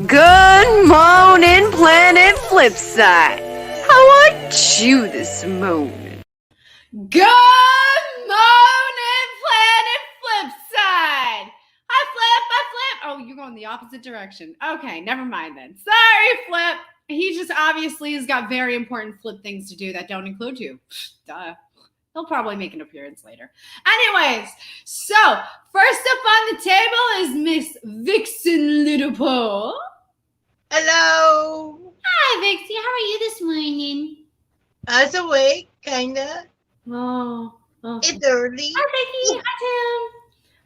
Good morning, Planet Flipside. How are you this morning? Good morning, Planet Flipside. Hi, Flip. Oh, you're going the opposite direction. Okay, never mind then. Sorry, Flip. He just obviously has got very important Flip things to do that don't include you. Duh. He'll probably make an appearance later. Anyways, so first up on the table is Miss Vixen Littlepaw. Hello. Hi, Vixie. How are you this morning? I was awake, kinda. Oh. It's early. Hi, Vicky. Hi, Tim.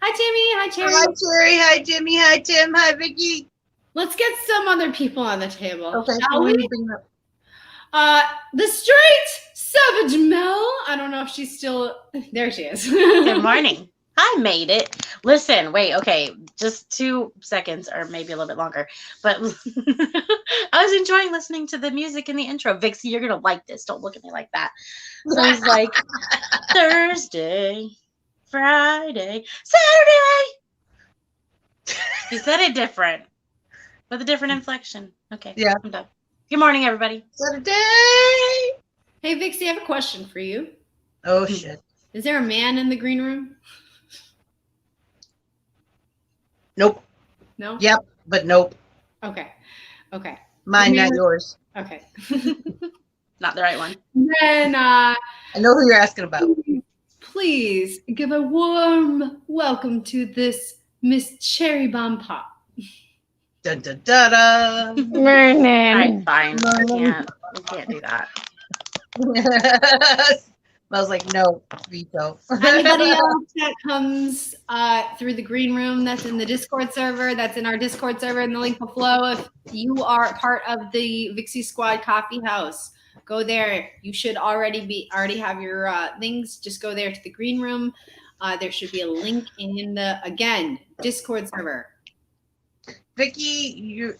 Hi, Timmy. Hi, Cherry. Hi, Cherry. Hi, Jimmy. Hi, Tim. Hi, Vicky. Let's get some other people on the table. Okay, Shall we? The straight Savage Mel. I don't know if she's still there. She is. Good morning. I made it. Listen, wait, okay, just 2 seconds or maybe a little bit longer. But I was enjoying listening to the music in the intro. Vixie, you're gonna like this. Don't look at me like that. So it's like Thursday, Friday, Saturday. You said it different, with a different inflection. Okay, yeah, I'm done. Good morning, everybody. Saturday. Hey, Vixie, I have a question for you. Oh shit. Is there a man in the green room? Nope. No? Yep, but nope. Okay. Mine, not yours. Okay. Not the right one. Then I know who you're asking about. please give a warm welcome to this Miss Cherry Bomb Pop. Dun dun dun dun. Morning. All right, fine. I can't do that. I was like, no, veto. Anybody else that comes through the green room that's in the Discord server, that's in our Discord server, and the link will flow. If you are part of the Vixie Squad Coffee House, go there. You should already have your things. Just go there to the green room. There should be a link in the, again, Discord server. Vicky,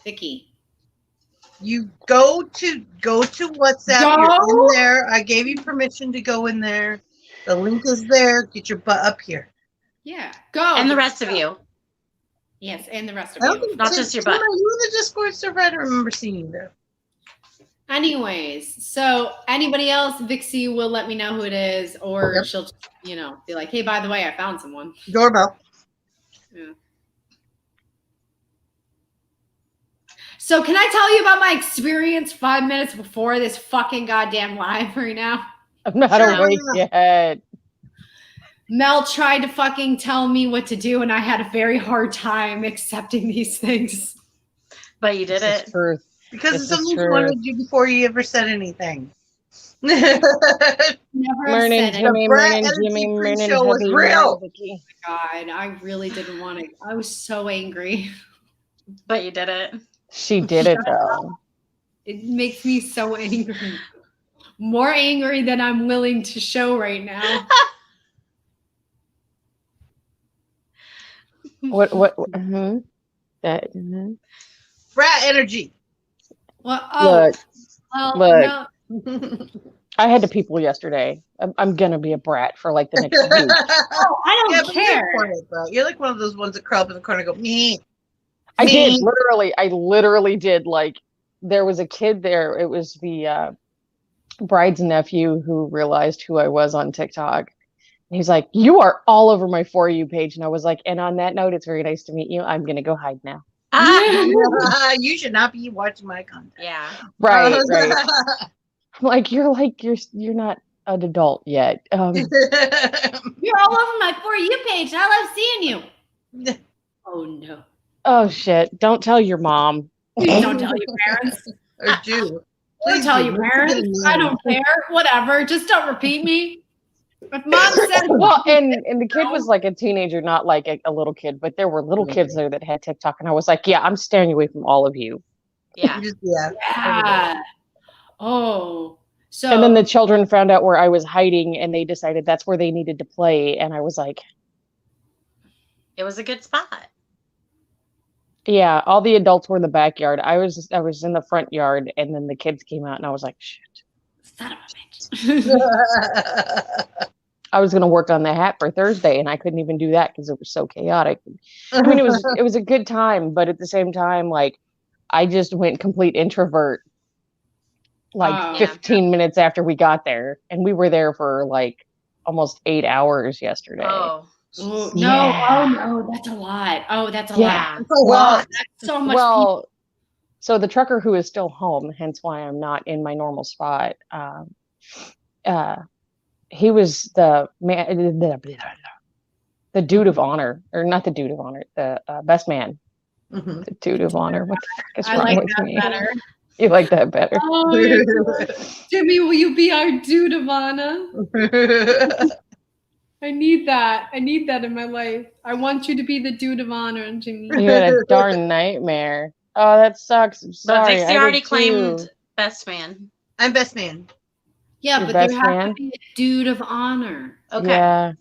Vicky. you go to WhatsApp. You're in there. I gave you permission to go in there. The link is there. Get your butt up here. Yeah, go. And the rest of you. Yes, and the rest of you. Not just your butt. You in the Discord server? I don't remember seeing you there. Anyways, so anybody else, Vixie will let me know who it is, or she'll, be like, hey, by the way, I found someone. Doorbell. Yeah. So can I tell you about my experience 5 minutes before this fucking goddamn live right now? I'm not awake yet. Mel tried to fucking tell me what to do, and I had a very hard time accepting these things. But you did it. Truth. Because This it's something is you true. wanted to do before you ever said anything. Never Morning, said it. Jimmy. Brett Morning, Energy Jimmy. Free Morning, Show was Heavy. real. Morning, Vicky. God, I really didn't want to. I was so angry. But you did it. She did it, though. It makes me so angry. More angry than I'm willing to show right now. What? That. Brat Energy. Well, Look. no. I had to people yesterday. I'm gonna be a brat for like the next week. Oh, I don't but care. You're like one of those ones that curl up in the corner and go, me. I did literally. I literally did. Like, there was a kid there. It was the bride's nephew who realized who I was on TikTok, He's like, you are all over my For You page. And I was like, and on that note, it's very nice to meet you. I'm going to go hide now. You should not be watching my content. Yeah. Right. I'm like, you're not an adult yet. You're all over my For You page. And I love seeing you. Oh, no. Oh, shit. Don't tell your mom. Please don't tell your parents. Or do. Please tell your parents. I don't care. Whatever. Just don't repeat me. If mom says well, and the kid was like a teenager, not like a little kid, but there were little kids there that had TikTok, and I was like, yeah, I'm staying away from all of you. Yeah. Yeah. Oh. So and then the children found out where I was hiding, and they decided that's where they needed to play, and I was like, it was a good spot. Yeah, all the adults were in the backyard. I was in the front yard, and then the kids came out, and I was like, shit. Son of a bitch. I was going to work on the hat for Thursday, and I couldn't even do that because it was so chaotic. I mean, it was a good time, but at the same time, like, I just went complete introvert, like 15 minutes after we got there, and we were there for like almost 8 hours yesterday. Oh. Yeah. No, that's a lot. Oh, that's a lot. That's a lot. That's so much. People. So the trucker who is still home, hence why I'm not in my normal spot, he was the man, the dude of honor, or not the dude of honor, the best man. Mm-hmm. The dude of honor. What the fuck is wrong with me? Better. You like that better? Oh, Jimmy, will you be our dude of honor? I need that. I need that in my life. I want you to be the dude of honor, Jimmy. You had a darn nightmare. Oh, that sucks. I'm sorry. But Vixie already claimed best man. I'm best man. Yeah, but there has to be a dude of honor. Okay. Yeah.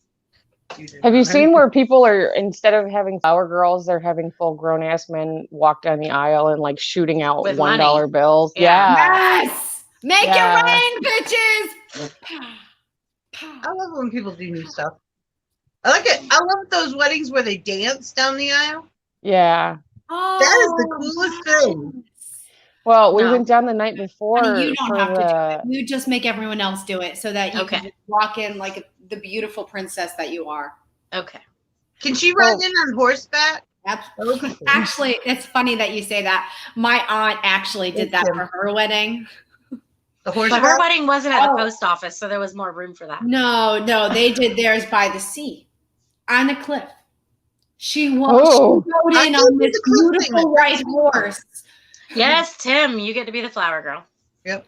Have you seen where people are, instead of having flower girls, they're having full grown ass men walk down the aisle and like shooting out with $1 bills? Yeah. Yes! Make it rain, bitches! I love when people do new stuff. I like it. I love those weddings where they dance down the aisle. Yeah. Oh, that is the coolest thing. Well, we went down the night before. I mean, you don't have to do it. You just make everyone else do it so that you can just walk in like the beautiful princess that you are. Okay. Can she ride in on horseback? Absolutely. Actually, it's funny that you say that. My aunt actually did that for her wedding. But her wedding wasn't at the post office, so there was more room for that. No, they did theirs by the sea, on a cliff. She rode in on this beautiful white horse. Yes, Tim, you get to be the flower girl. Yep.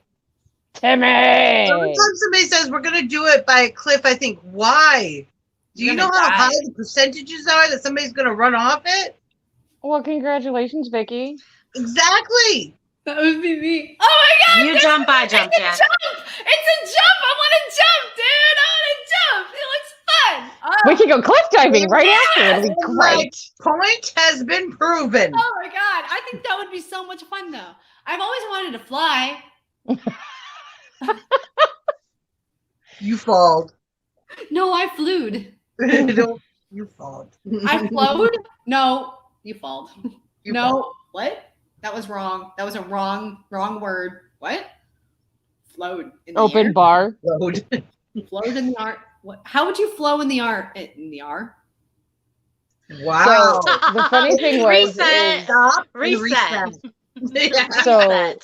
Timmy! Every time somebody says we're going to do it by a cliff, I think, why? Do you know how high the percentages are that somebody's going to run off it? Well, congratulations, Vicky. Exactly. That would be me. Oh my God! You jump, I jump, Jack. It's a jump. I want to jump, dude. I want to jump. It looks fun. We can go cliff diving right after. It'll be great. Point has been proven. Oh my God. I think that would be so much fun, though. I've always wanted to fly. You falled. No, I flewed. You falled. I flowed? No, you falled. No, what? That was wrong. That was a wrong word. What? Flowed in the Open air. bar. Flowed in the art. What? How would you flow in the art? In the art? Wow. So, the funny thing was, reset. So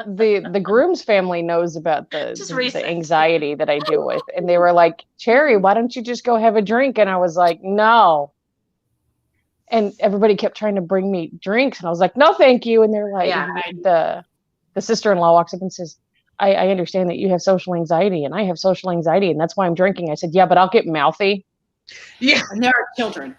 the groom's family knows about the anxiety that I deal with, and they were like, Cherry, why don't you just go have a drink? And I was like, no. And everybody kept trying to bring me drinks, and I was like, no, thank you. And they're like, the sister-in-law walks up and says, I understand that you have social anxiety, and I have social anxiety, and that's why I'm drinking. I said, yeah, but I'll get mouthy. Yeah, and there are children.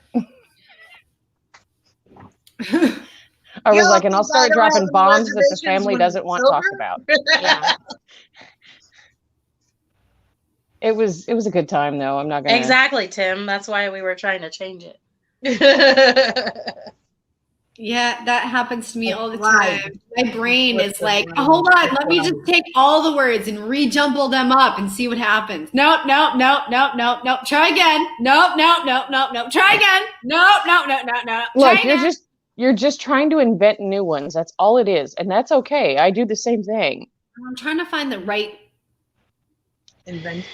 I was like, and I'll start dropping bombs that the family doesn't want talked about. Yeah. It was a good time, though. I'm not gonna. Exactly, Tim. That's why we were trying to change it. Yeah, that happens to me all the time. My brain is like, hold on, let me just take all the words and rejumble them up and see what happens. Nope. Try again. Nope. Try again. Nope. Look, you're just trying to invent new ones. That's all it is, and that's okay. I do the same thing. I'm trying to find the right invention.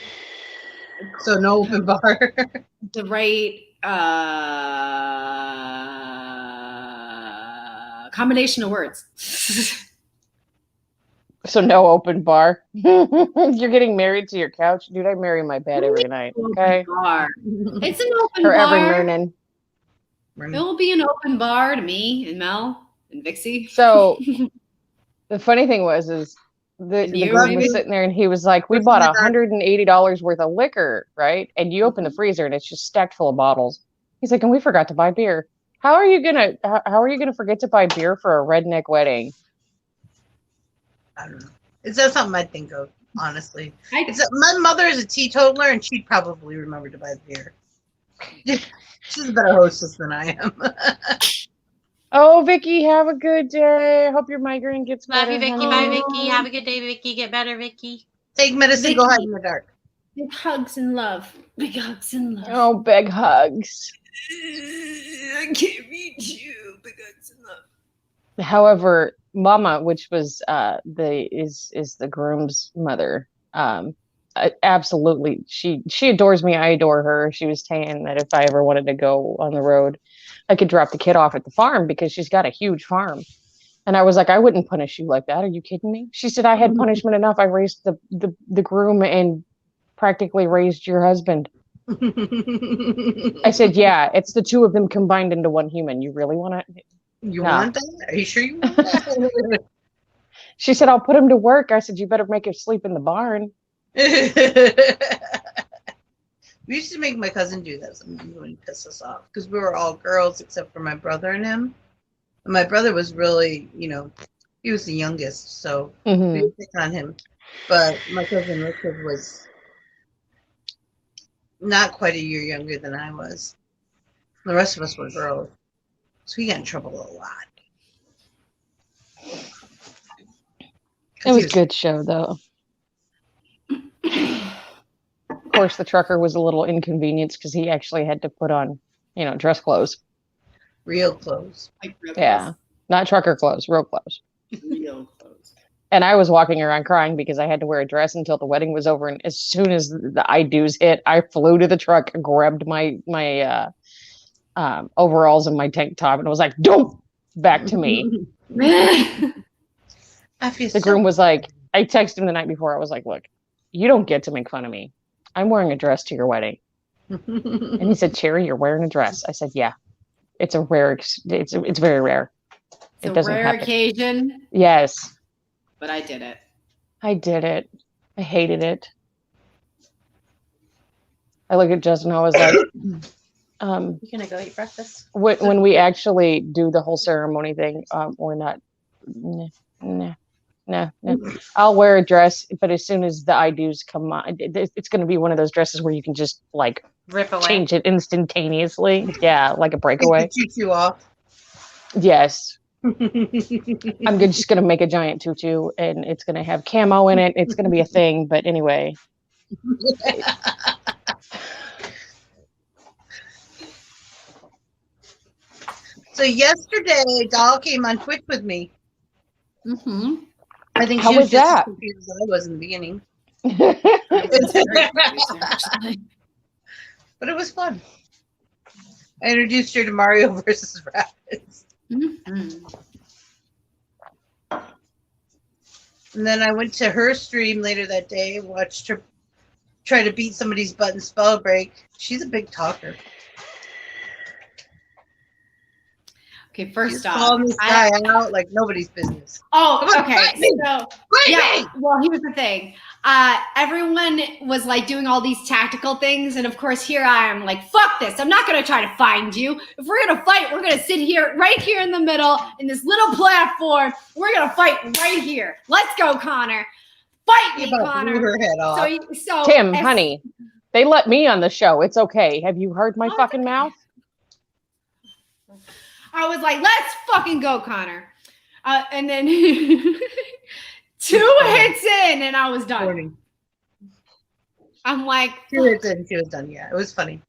So no open bar. The right combination of words. So no open bar. You're getting married to your couch, dude. I marry my bed every night. Okay. Bar. It's an open For bar. every morning. It will be an open bar to me and Mel and Vixie. So the funny thing is the groom was sitting there and he was like, we bought $180 worth of liquor, right? And you open the freezer and it's just stacked full of bottles. He's like, and we forgot to buy beer. How are you gonna forget to buy beer for a redneck wedding? I don't know. It's not something I think of, honestly. My mother is a teetotaler, and she'd probably remember to buy the beer. She's a better hostess than I am. Oh, Vicky, have a good day. Hope your migraine gets better. Love you, Vicky. Bye, Vicky. Have a good day, Vicky. Get better, Vicky. Take medicine. Vicky. Go hide in the dark. Big hugs and love. Big hugs and love. Oh, big hugs. I can't reach you. Big hugs and love. However, Mama, which was is the groom's mother, absolutely, she adores me. I adore her. She was saying that if I ever wanted to go on the road, I could drop the kid off at the farm because she's got a huge farm. And I was like, I wouldn't punish you like that. Are you kidding me? She said, I had punishment enough. I raised the groom and practically raised your husband. I said, yeah, it's the two of them combined into one human. You really want to? You want that? Are you sure you want that? She said, I'll put him to work. I said, you better make him sleep in the barn. We used to make my cousin do that sometimes when he pissed us off because we were all girls except for my brother and him. And my brother was really, he was the youngest, so we would pick on him. But my cousin Richard was not quite a year younger than I was. The rest of us were girls. So he got in trouble a lot. It was a good show, though. Of course, the trucker was a little inconvenienced because he actually had to put on, dress clothes. Real clothes. Like real Yeah. clothes. Not trucker clothes, real clothes. Real clothes. And I was walking around crying because I had to wear a dress until the wedding was over. And as soon as the I do's hit, I flew to the truck, grabbed my overalls and my tank top, and I was like, "Don't back to me." The groom was like, I texted him the night before. I was like, "Look, you don't get to make fun of me. I'm wearing a dress to your wedding." And he said, "Cherry, you're wearing a dress." I said, "Yeah, it's a rare. It's very rare. It's a rare occasion." Yes, but I did it. I did it. I hated it. I look at Justin. I was like, You gonna go eat breakfast? When we actually do the whole ceremony thing, we're not. No. I'll wear a dress, but as soon as the I do's come on, it's going to be one of those dresses where you can just like rip away, change it instantaneously. Yeah, like a breakaway. Take the tutu off. Yes. I'm just going to make a giant tutu, and it's going to have camo in it. It's going to be a thing, but anyway. So yesterday, Doll came on Twitch with me. I think How she was just that? as confused as I was in the beginning. But it was fun. I introduced her to Mario versus Rabbids. And then I went to her stream later that day, watched her try to beat somebody's butt in spell break. She's a big talker. Okay, first off, calling this guy out like nobody's business. Oh, okay. So, yeah. Well, here's the thing. Everyone was like doing all these tactical things, and of course, here I am like, "Fuck this! I'm not gonna try to find you. If we're gonna fight, we're gonna sit here, right here in the middle, in this little platform. We're gonna fight right here. Let's go, Connor. Fight me, Connor." Blew her head off. So Tim, honey, they let me on the show. It's okay. Have you heard my fucking mouth? I was like, "Let's fucking go, Connor." And then 2 hits in, and I was done. Morning. I'm like, 2 hits in, she was done. Yeah, it was funny.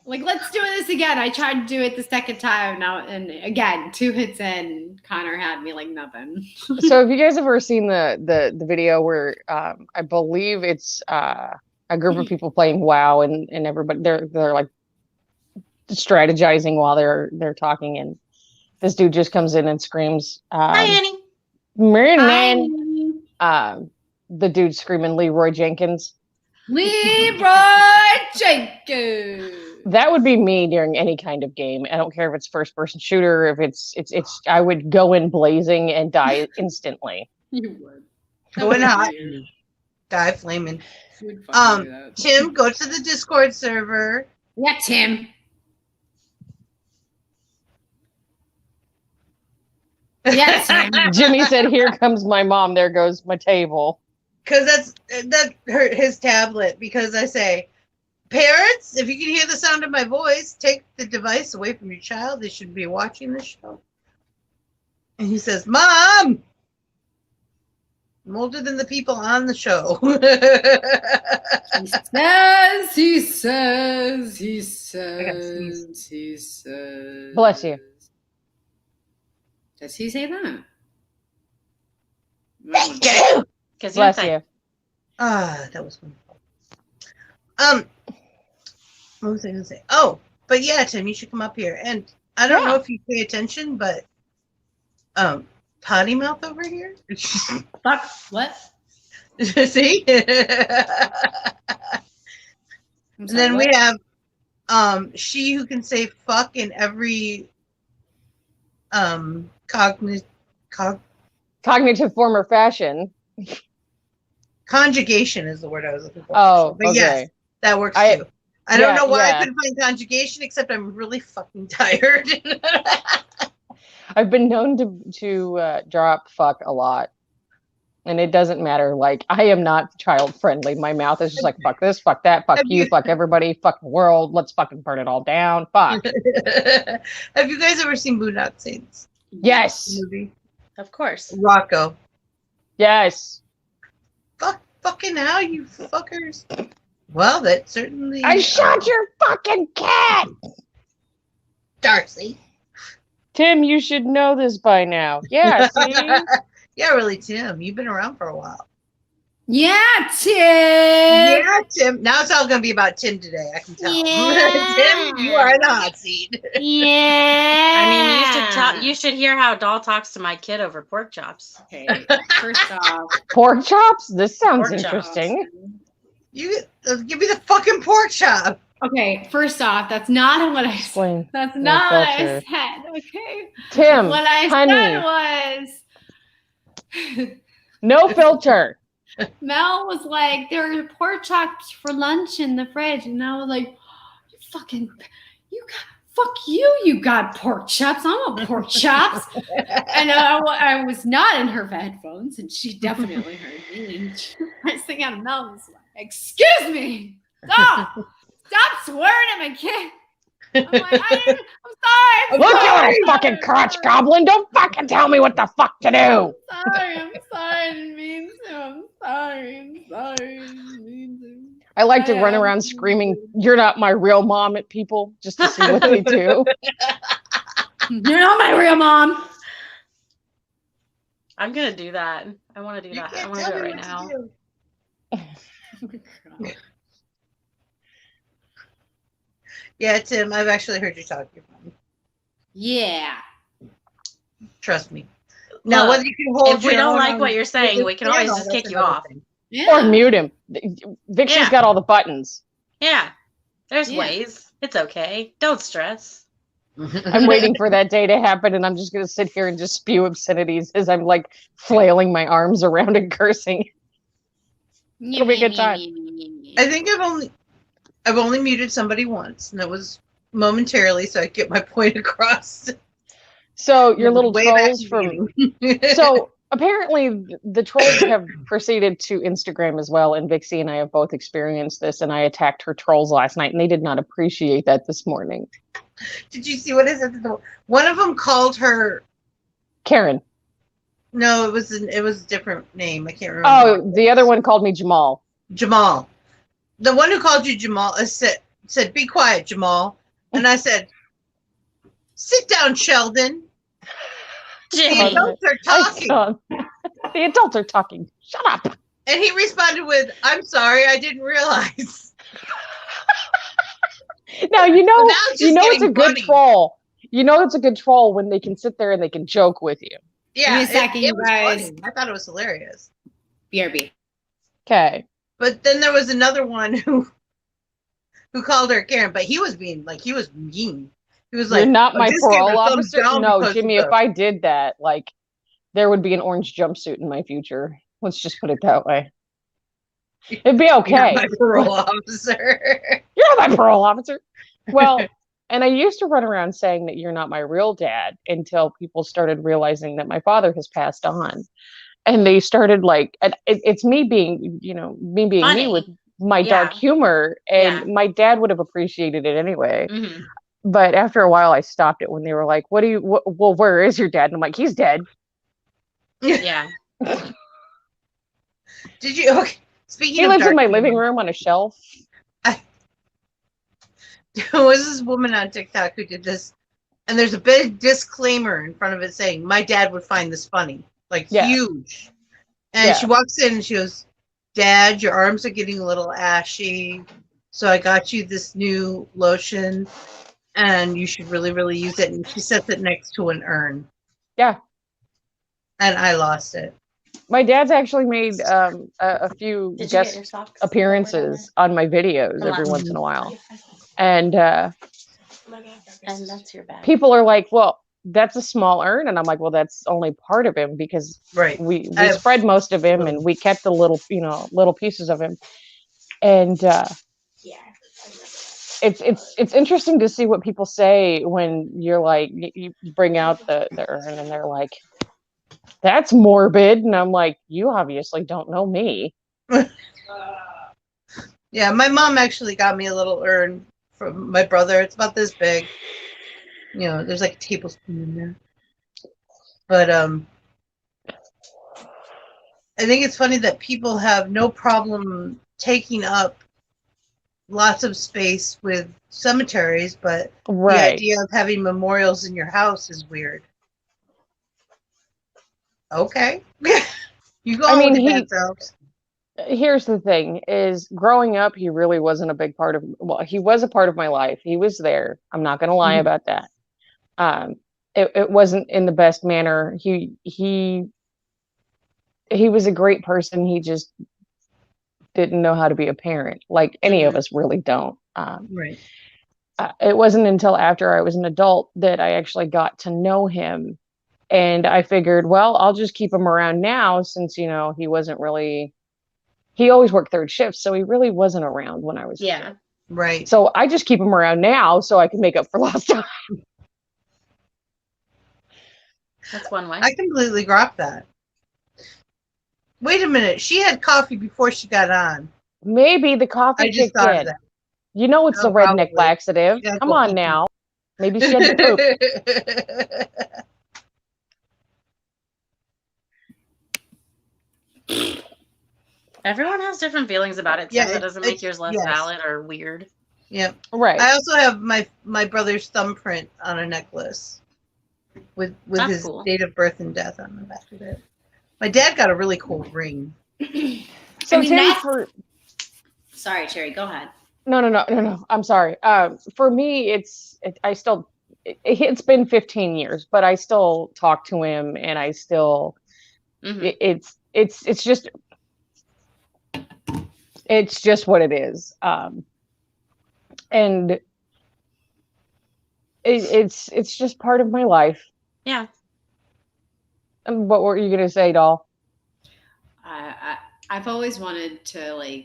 Like, let's do this again. I tried to do it the second time now, and again, 2 hits in, Connor had me like nothing. So have you guys ever seen the video where I believe it's a group of people playing WoW, and everybody they're like strategizing while they're talking, and this dude just comes in and screams, Hi, Annie. Merlin. The dude screaming Leroy Jenkins. Leroy Jenkins. That would be me during any kind of game. I don't care if it's first person shooter, if it's I would go in blazing and die instantly. You would. Going hot. Die flaming. Tim, go to the Discord server. Yeah, Tim. Yeah, Tim. Jimmy said, "Here comes my mom. There goes my table." Because that hurt his tablet. Because I say, parents, if you can hear the sound of my voice, take the device away from your child. They should be watching the show. And he says, "Mom, I'm older than the people on the show." He says. Bless you. Does he say that? Thank you. Bless you. That was wonderful. What was I going to say? Oh, but yeah, Tim, you should come up here. And I don't know if you pay attention, but potty mouth over here. Fuck. What? See? And then we have she who can say fuck in every cognitive form or fashion. Conjugation is the word I was looking for. Oh, but okay. Yes, that works too. I don't know why I couldn't find conjugation, except I'm really fucking tired. I've been known to drop fuck a lot. And it doesn't matter. Like, I am not child friendly. My mouth is just like, fuck this, fuck that, fuck you, fuck everybody, fuck the world. Let's fucking burn it all down. Fuck. Have you guys ever seen Boondock Saints? Yes. Movie? Of course. Rocco. Yes. Fucking hell, you fuckers. Well, that certainly. I shot your fucking cat. Darcy. Tim, you should know this by now. Yeah, see? Yeah, really, Tim. You've been around for a while. Yeah, Tim. Yeah, Tim. Now it's all going to be about Tim today. I can tell. Yeah. Tim, you are in the hot seat. Yeah. I mean, you should hear how Doll talks to my kid over pork chops. Okay, first off. Pork chops? This sounds Pork interesting. chops. You give me the fucking pork chop. Okay, first off, that's not what I Explain. said. That's not what I said. Okay. Tim, What I honey. said was No filter. Mel was like, there are pork chops for lunch in the fridge. And I was like, fuck you, you got pork chops. I want pork chops. And I was not in her headphones, and she definitely heard me. And first thing out of Mel was like, excuse me. Stop swearing at my kid. I'm like, I'm sorry. Look at you, fucking crotch goblin. Don't fucking tell me what the fuck to do. I'm sorry. I didn't mean to. I'm sorry. I didn't mean to. I like to run around screaming, "You're not my real mom" at people just to see what they do. You're not my real mom. I'm going to do that. I want to do that. I want to do it right now. Yeah, Tim, I've actually heard you talk. Yeah. Trust me. Now, whether you can hold if we don't like what you're saying, we can always just kick you off. Yeah. Or mute him. Vixie's got all the buttons. Yeah. There's ways. It's okay. Don't stress. I'm waiting for that day to happen, and I'm just going to sit here and just spew obscenities as I'm like flailing my arms around and cursing. It'll be a good time. I think I've only muted somebody once, and that was momentarily so I could get my point across. So your little Way trolls back from so apparently the trolls have proceeded to Instagram as well, and Vixie and I have both experienced this, and I attacked her trolls last night, and they did not appreciate that this morning. Did you see what is it? One of them called her Karen. No, it was a different name. I can't remember. Oh, the other one called me Jamal. Jamal. The one who called you Jamal said, "Be quiet, Jamal." And I said, "Sit down, Sheldon." The adults are talking. The adults are talking. Shut up. And he responded with, "I'm sorry, I didn't realize." Now it's a good funny. troll. You know it's a good troll when they can sit there and they can joke with you. Yeah, Give me a second, it you was guys. funny. I thought it was hilarious. BRB. Okay. But then there was another one who called her Karen, but he was mean. He was mean. He was like, "You're not my this gave her parole thumbs officer." down No, because Jimmy, of if I did that, there would be an orange jumpsuit in my future. Let's just put it that way. It'd be okay. You're my parole officer. You're not my parole officer. Well, and I used to run around saying that you're not my real dad until people started realizing that my father has passed on. And they started it's me being, Funny. me with my dark humor. And my dad would have appreciated it anyway. Mm-hmm. But after a while, I stopped it when they were like, well, where is your dad? And I'm like, he's dead. Yeah. Did you? Okay. Speaking He of lives in my dark living humor, room on a shelf. there was this woman on TikTok who did this, and there's a big disclaimer in front of it saying, "My dad would find this funny," huge. And she walks in and she goes, "Dad, your arms are getting a little ashy, so I got you this new lotion, and you should really, really use it." And she sets it next to an urn. Yeah. And I lost it. My dad's actually made a few guest appearances on my videos every once in a while. And that's your bag. People are like, well, that's a small urn. And I'm like, well, that's only part of him because we spread most of him and we kept the little pieces of him. And it's interesting to see what people say when you're like, you bring out the urn and they're like, that's morbid. And I'm like, you obviously don't know me. Yeah, my mom actually got me a little urn from my brother. It's about this big. There's like a tablespoon in there. But I think it's funny that people have no problem taking up lots of space with cemeteries, but the idea of having memorials in your house is weird. Okay. You go on with that selves. Here's the thing is growing up, he really wasn't a big part of, he was a part of my life. He was there. I'm not going to lie about that. It wasn't in the best manner. He was a great person. He just didn't know how to be a parent. Like any of us really don't. Right. It wasn't until after I was an adult that I actually got to know him. And I figured, well, I'll just keep him around now since, he wasn't really, he always worked third shifts. So he really wasn't around when I was. Yeah. Right. So I just keep him around now so I can make up for lost time. That's one way. I completely grok that. Wait a minute. She had coffee before she got on. Maybe the coffee kicked in. That. It's the redneck laxative. Come on now. Maybe she had to poop. Everyone has different feelings about it. So it doesn't make yours less valid or weird. Yeah. Right. I also have my brother's thumbprint on a necklace with his date of birth and death on the back of it. My dad got a really cool ring. So sorry, Cherry, go ahead. No. I'm sorry. For me, it's been 15 years, but I still talk to him and I still, it's just what it is. And it's just part of my life. Yeah. And what were you going to say, Doll? I've always wanted to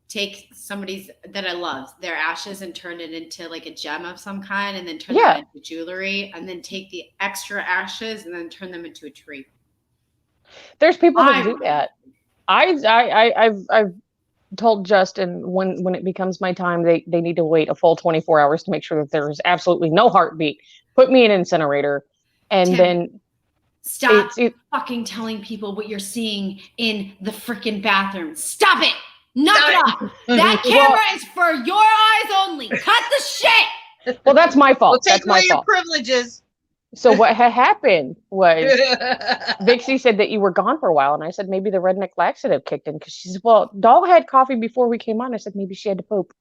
take somebody's that I love, their ashes, and turn it into a gem of some kind, and then turn them into jewelry, and then take the extra ashes and then turn them into a tree. There's people that do that. I've told Justin when it becomes my time, they need to wait a full 24 hours to make sure that there's absolutely no heartbeat. Put me in an incinerator, and Tim, then stop fucking telling people what you're seeing in the freaking bathroom. Stop it. Knock it off. That camera is for your eyes only. Cut the shit. Well, that's my fault. Well, take that's my away your fault. privileges. So what had happened was Vixie said that you were gone for a while, and I said maybe the redneck laxative kicked in because she said, well, Doll had coffee before we came on. I said maybe she had to poop.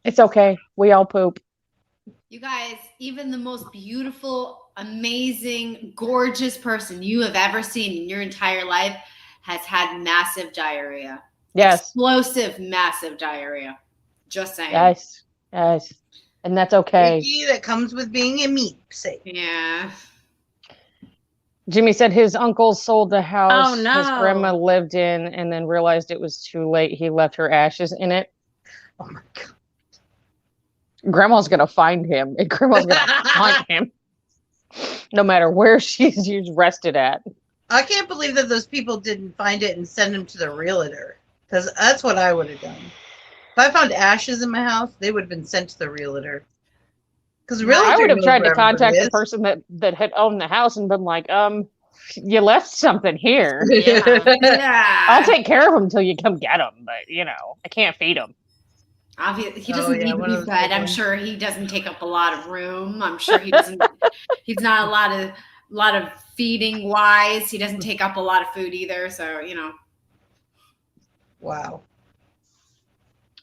It's okay. We all poop. You guys, even the most beautiful, amazing, gorgeous person you have ever seen in your entire life has had massive diarrhea. Yes. Explosive, massive diarrhea. Just saying. Yes. Yes. And that's okay. Freaky, that comes with being a meat safe. Yeah. Jimmy said his uncle sold the house Oh, no. his grandma lived in and then realized it was too late. He left her ashes in it. Oh my God. Grandma's going to find him and Grandma's going to haunt him no matter where she's rested at. I can't believe that those people didn't find it and send him to the realtor, because that's what I would have done. If I found ashes in my house, they would have been sent to the realtor. Because I would have tried to contact the person that had owned the house and been like, you left something here. Yeah. I'll take care of them until you come get them, but I can't feed them. Obviously, he doesn't need to be fed. I'm sure he doesn't take up a lot of room. I'm sure he doesn't. He's not a lot of feeding wise. He doesn't take up a lot of food either. So Wow.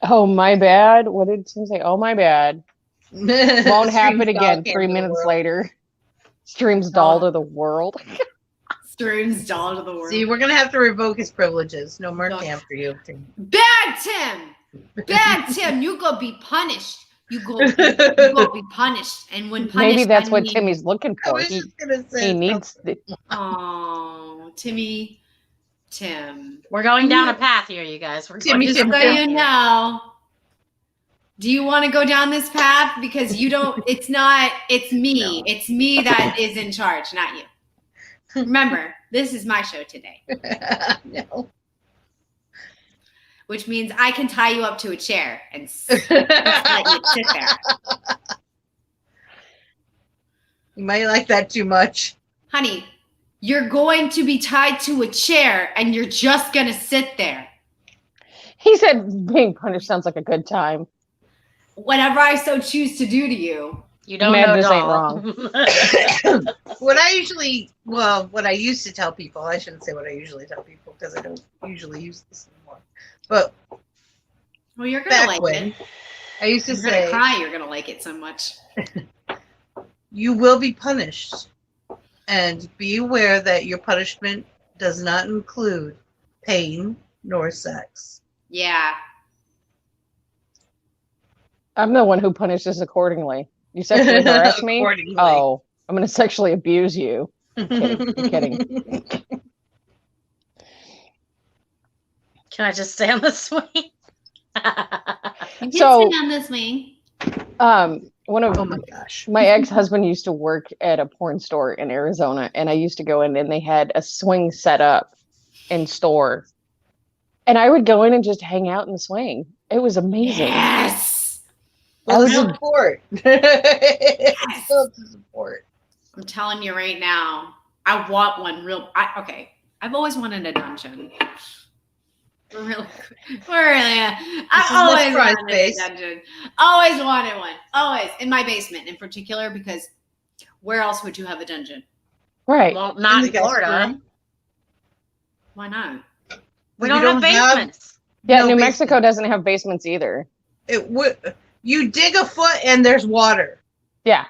Oh my bad. What did Tim say? Oh my bad. Won't happen again. 3 minutes later. Streams Doll to the world. Streams Doll to the world. See, we're gonna have to revoke his privileges. No more camp for you, Tim. Bad Tim. Bad Tim. You go be punished. You go be punished. And when punished, maybe that's what Timmy's looking for. He needs the. Oh, Timmy. Tim. We're going down a path here, you guys. We're going just so you know. Do you want to go down this path? Because you don't, it's me. No. It's me that is in charge, not you. Remember, this is my show today. No. Which means I can tie you up to a chair and just let you sit there. You might like that too much. Honey, you're going to be tied to a chair and you're just going to sit there. He said being punished sounds like a good time. Whatever I so choose to do to you. You don't know this ain't wrong. What I used to tell people, I shouldn't say what I usually tell people because I don't usually use this anymore. But you're going to like it. I used to say, you're going to cry, you're going to like it so much. You will be punished. And be aware that your punishment does not include pain nor sex. Yeah. I'm the one who punishes accordingly. You sexually harass me? Oh, I'm going to sexually abuse you. I'm kidding. Can I just stay on the swing? You can stay on the swing. One of my ex-husband used to work at a porn store in Arizona, and I used to go in and they had a swing set up in store. And I would go in and just hang out in the swing. It was amazing. Yes. Support. Support. I'm telling you right now, I want one I've always wanted a dungeon. I've always wanted a dungeon. Always wanted one. Always. In my basement in particular, because where else would you have a dungeon? Right. Well, not in Florida. Why not? We don't have basements. New Mexico doesn't have basements either. It would. You dig a foot and there's water. Yeah.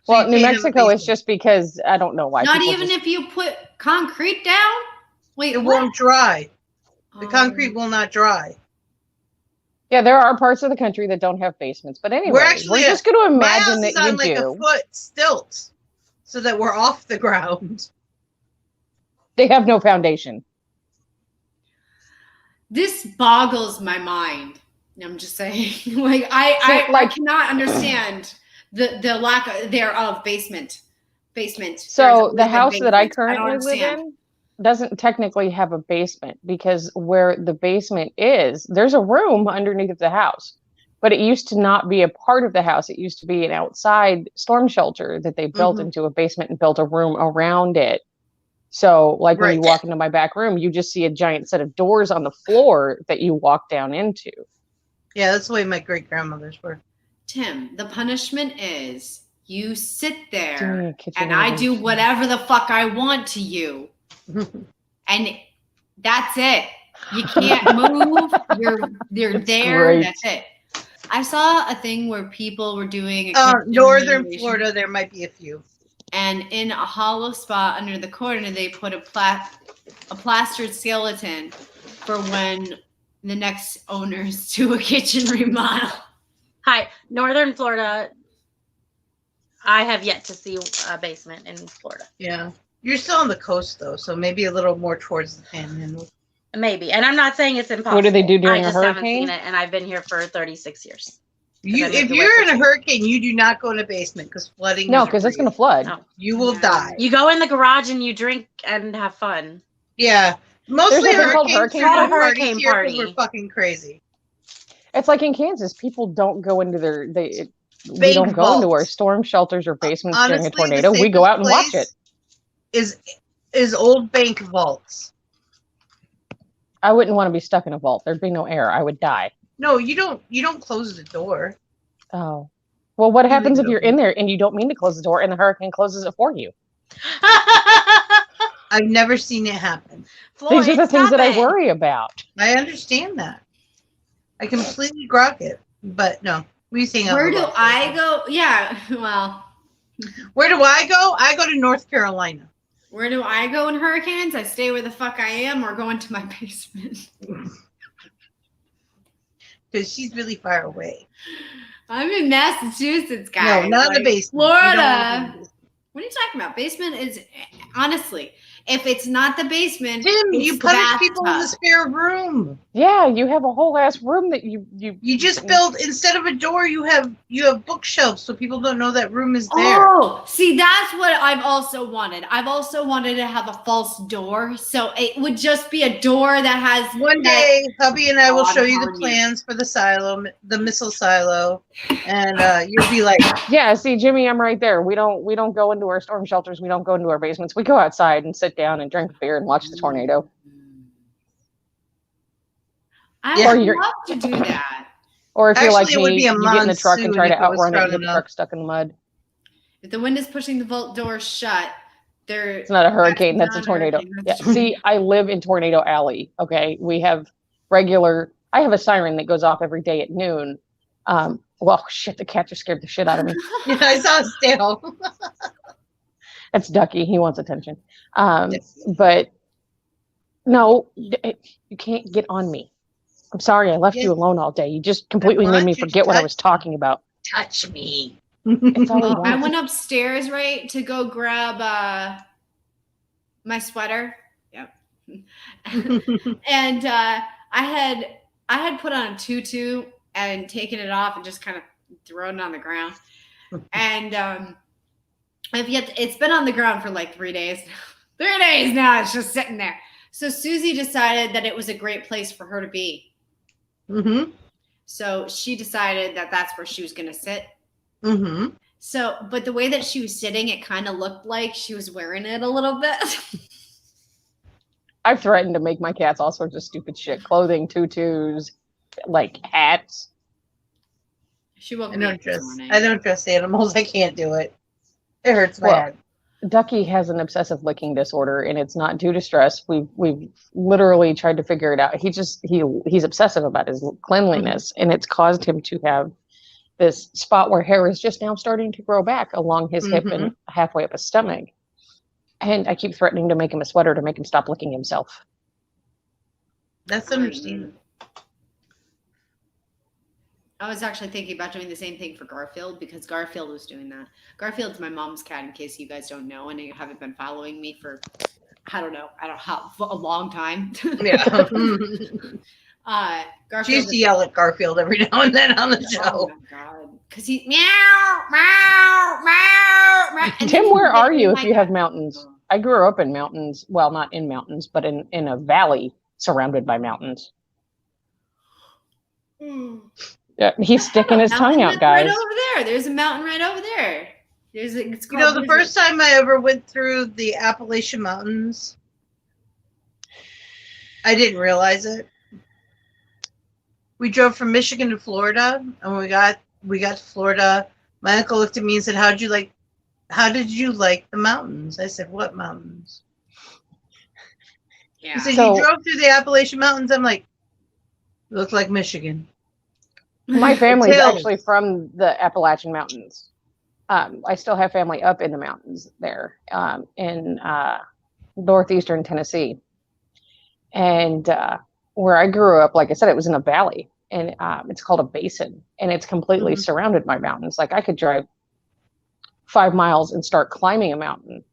So well, New Mexico is just because I don't know why. Not even if you put concrete down? Wait, it won't dry. The concrete will not dry. Yeah, there are parts of the country that don't have basements. But anyway, we're just going to imagine that you do. A foot stilt so that we're off the ground. They have no foundation. This boggles my mind. I'm just saying, I cannot understand the lack thereof basement. So the house that I currently live in doesn't technically have a basement because where the basement is, there's a room underneath of the house, but it used to not be a part of the house. It used to be an outside storm shelter that they built into a basement and built a room around it. So like when you walk into my back room, you just see a giant set of doors on the floor that you walk down into. Yeah, that's the way my great grandmothers were. Tim, the punishment is you sit there Jimmy, and I do whatever the fuck I want to you. And that's it. You can't move. You're there. Great. That's it. I saw a thing where people were doing Northern Florida, there might be a few. And in a hollow spot under the corner, they put a plastered skeleton for when the next owners do a kitchen remodel. Hi, Northern Florida. I have yet to see a basement in Florida. Yeah. You're still on the coast, though, so maybe a little more towards the panhandle. Maybe. And I'm not saying it's impossible. What do they do during a hurricane? I just haven't seen it, and I've been here for 36 years. If you're in a hurricane, you do not go in a basement because flooding. No, because it's going to flood. No. You will die. You go in the garage and you drink and have fun. Yeah. Mostly There's a thing called hurricane party. We're fucking crazy. It's like in Kansas, people don't go into we don't go vaults. into our storm shelters or basements during a Honestly, tornado. We go out and watch it. Is old bank vaults. I wouldn't want to be stuck in a vault. There'd be no air. I would die. No, you don't close the door. Oh. Well, what happens if you're in there and you don't mean to close the door and the hurricane closes it for you? I've never seen it happen. Floyd, These are the things that stop I worry about. I understand that. I completely grok it. But no. We sing Where do I go? Yeah, well. Where do I go? I go to North Carolina. Where do I go in hurricanes? I stay where the fuck I am or go into my basement. Because she's really far away. I'm in Massachusetts, guys. No, not in the basement. Florida. What are you talking about? Basement is, honestly, if it's not the basement, Tim, it's you the punish people in the bathtub. spare room. Yeah, you have a whole ass room that you just build, instead of a door, you have bookshelves so people don't know that room is there. Oh, see, that's what I've also wanted. I've also wanted to have a false door, so it would just be a door that has. One day, hubby and I will show you the plans for the silo, the missile silo, and you'll be like, yeah. See, Jimmy, I'm right there. We don't go into our storm shelters. We don't go into our basements. We go outside and sit down and drink beer and watch the tornado. I would love to do that. Or if you're like Actually, it would me, be a you get in the truck and try to monsoon if it was outrun it and strong get the enough. truck stuck in the mud. If the wind is pushing the vault door shut, It's not a hurricane. That's a tornado. Yeah. See, I live in Tornado Alley. Okay, we have I have a siren that goes off every day at noon. Well, shit, the cat just scared the shit out of me. Yeah, I saw a tail. That's Ducky. He wants attention. Yes. But no, you can't get on me. I'm sorry. I left you alone all day. You just completely made me forget what I was talking about. Touch me. It's all I went upstairs, right, to go grab my sweater. Yep. And I had put on a tutu and taken it off and just kind of thrown it on the ground. And it's been on the ground for like 3 days. 3 days now. It's just sitting there. So Susie decided that it was a great place for her to be. Mm-hmm. So she decided that that's where she was going to sit. Mm-hmm. So, but the way that she was sitting, it kind of looked like she was wearing it a little bit. I've threatened to make my cats all sorts of stupid shit. Clothing, tutus, like hats. She woke I me up this don't morning. trust animals. I can't do it. It hurts my head. Ducky has an obsessive licking disorder, and it's not due to stress. We've literally tried to figure it out. He's obsessive about his cleanliness, and it's caused him to have this spot where hair is just now starting to grow back along his hip and halfway up his stomach. And I keep threatening to make him a sweater to make him stop licking himself. That's understandable. I was actually thinking about doing the same thing for Garfield because Garfield was doing that. Garfield's my mom's cat, in case you guys don't know, and you haven't been following me for, I don't know how, a long time. Yeah. Garfield She used to yell at Garfield every now and then on the show. Oh my god! Because he meow meow meow. meow. Tim, where are you if you have mountains? I grew up in mountains. Well, not in mountains, but in a valley surrounded by mountains. Yeah, he's sticking his tongue out, guys. Right over there. There's a mountain right over there. The first time I ever went through the Appalachian Mountains, I didn't realize it. We drove from Michigan to Florida, and when we got we got to Florida. My uncle looked at me and said, how did you like the mountains? I said, what mountains? Yeah. He said, you drove through the Appalachian Mountains. I'm like, looked like Michigan. My family's actually from the Appalachian Mountains. I still have family up in the mountains there, in northeastern Tennessee. And where I grew up, like I said, it was in a valley, and it's called a basin, and it's completely surrounded by mountains. Like I could drive 5 miles and start climbing a mountain,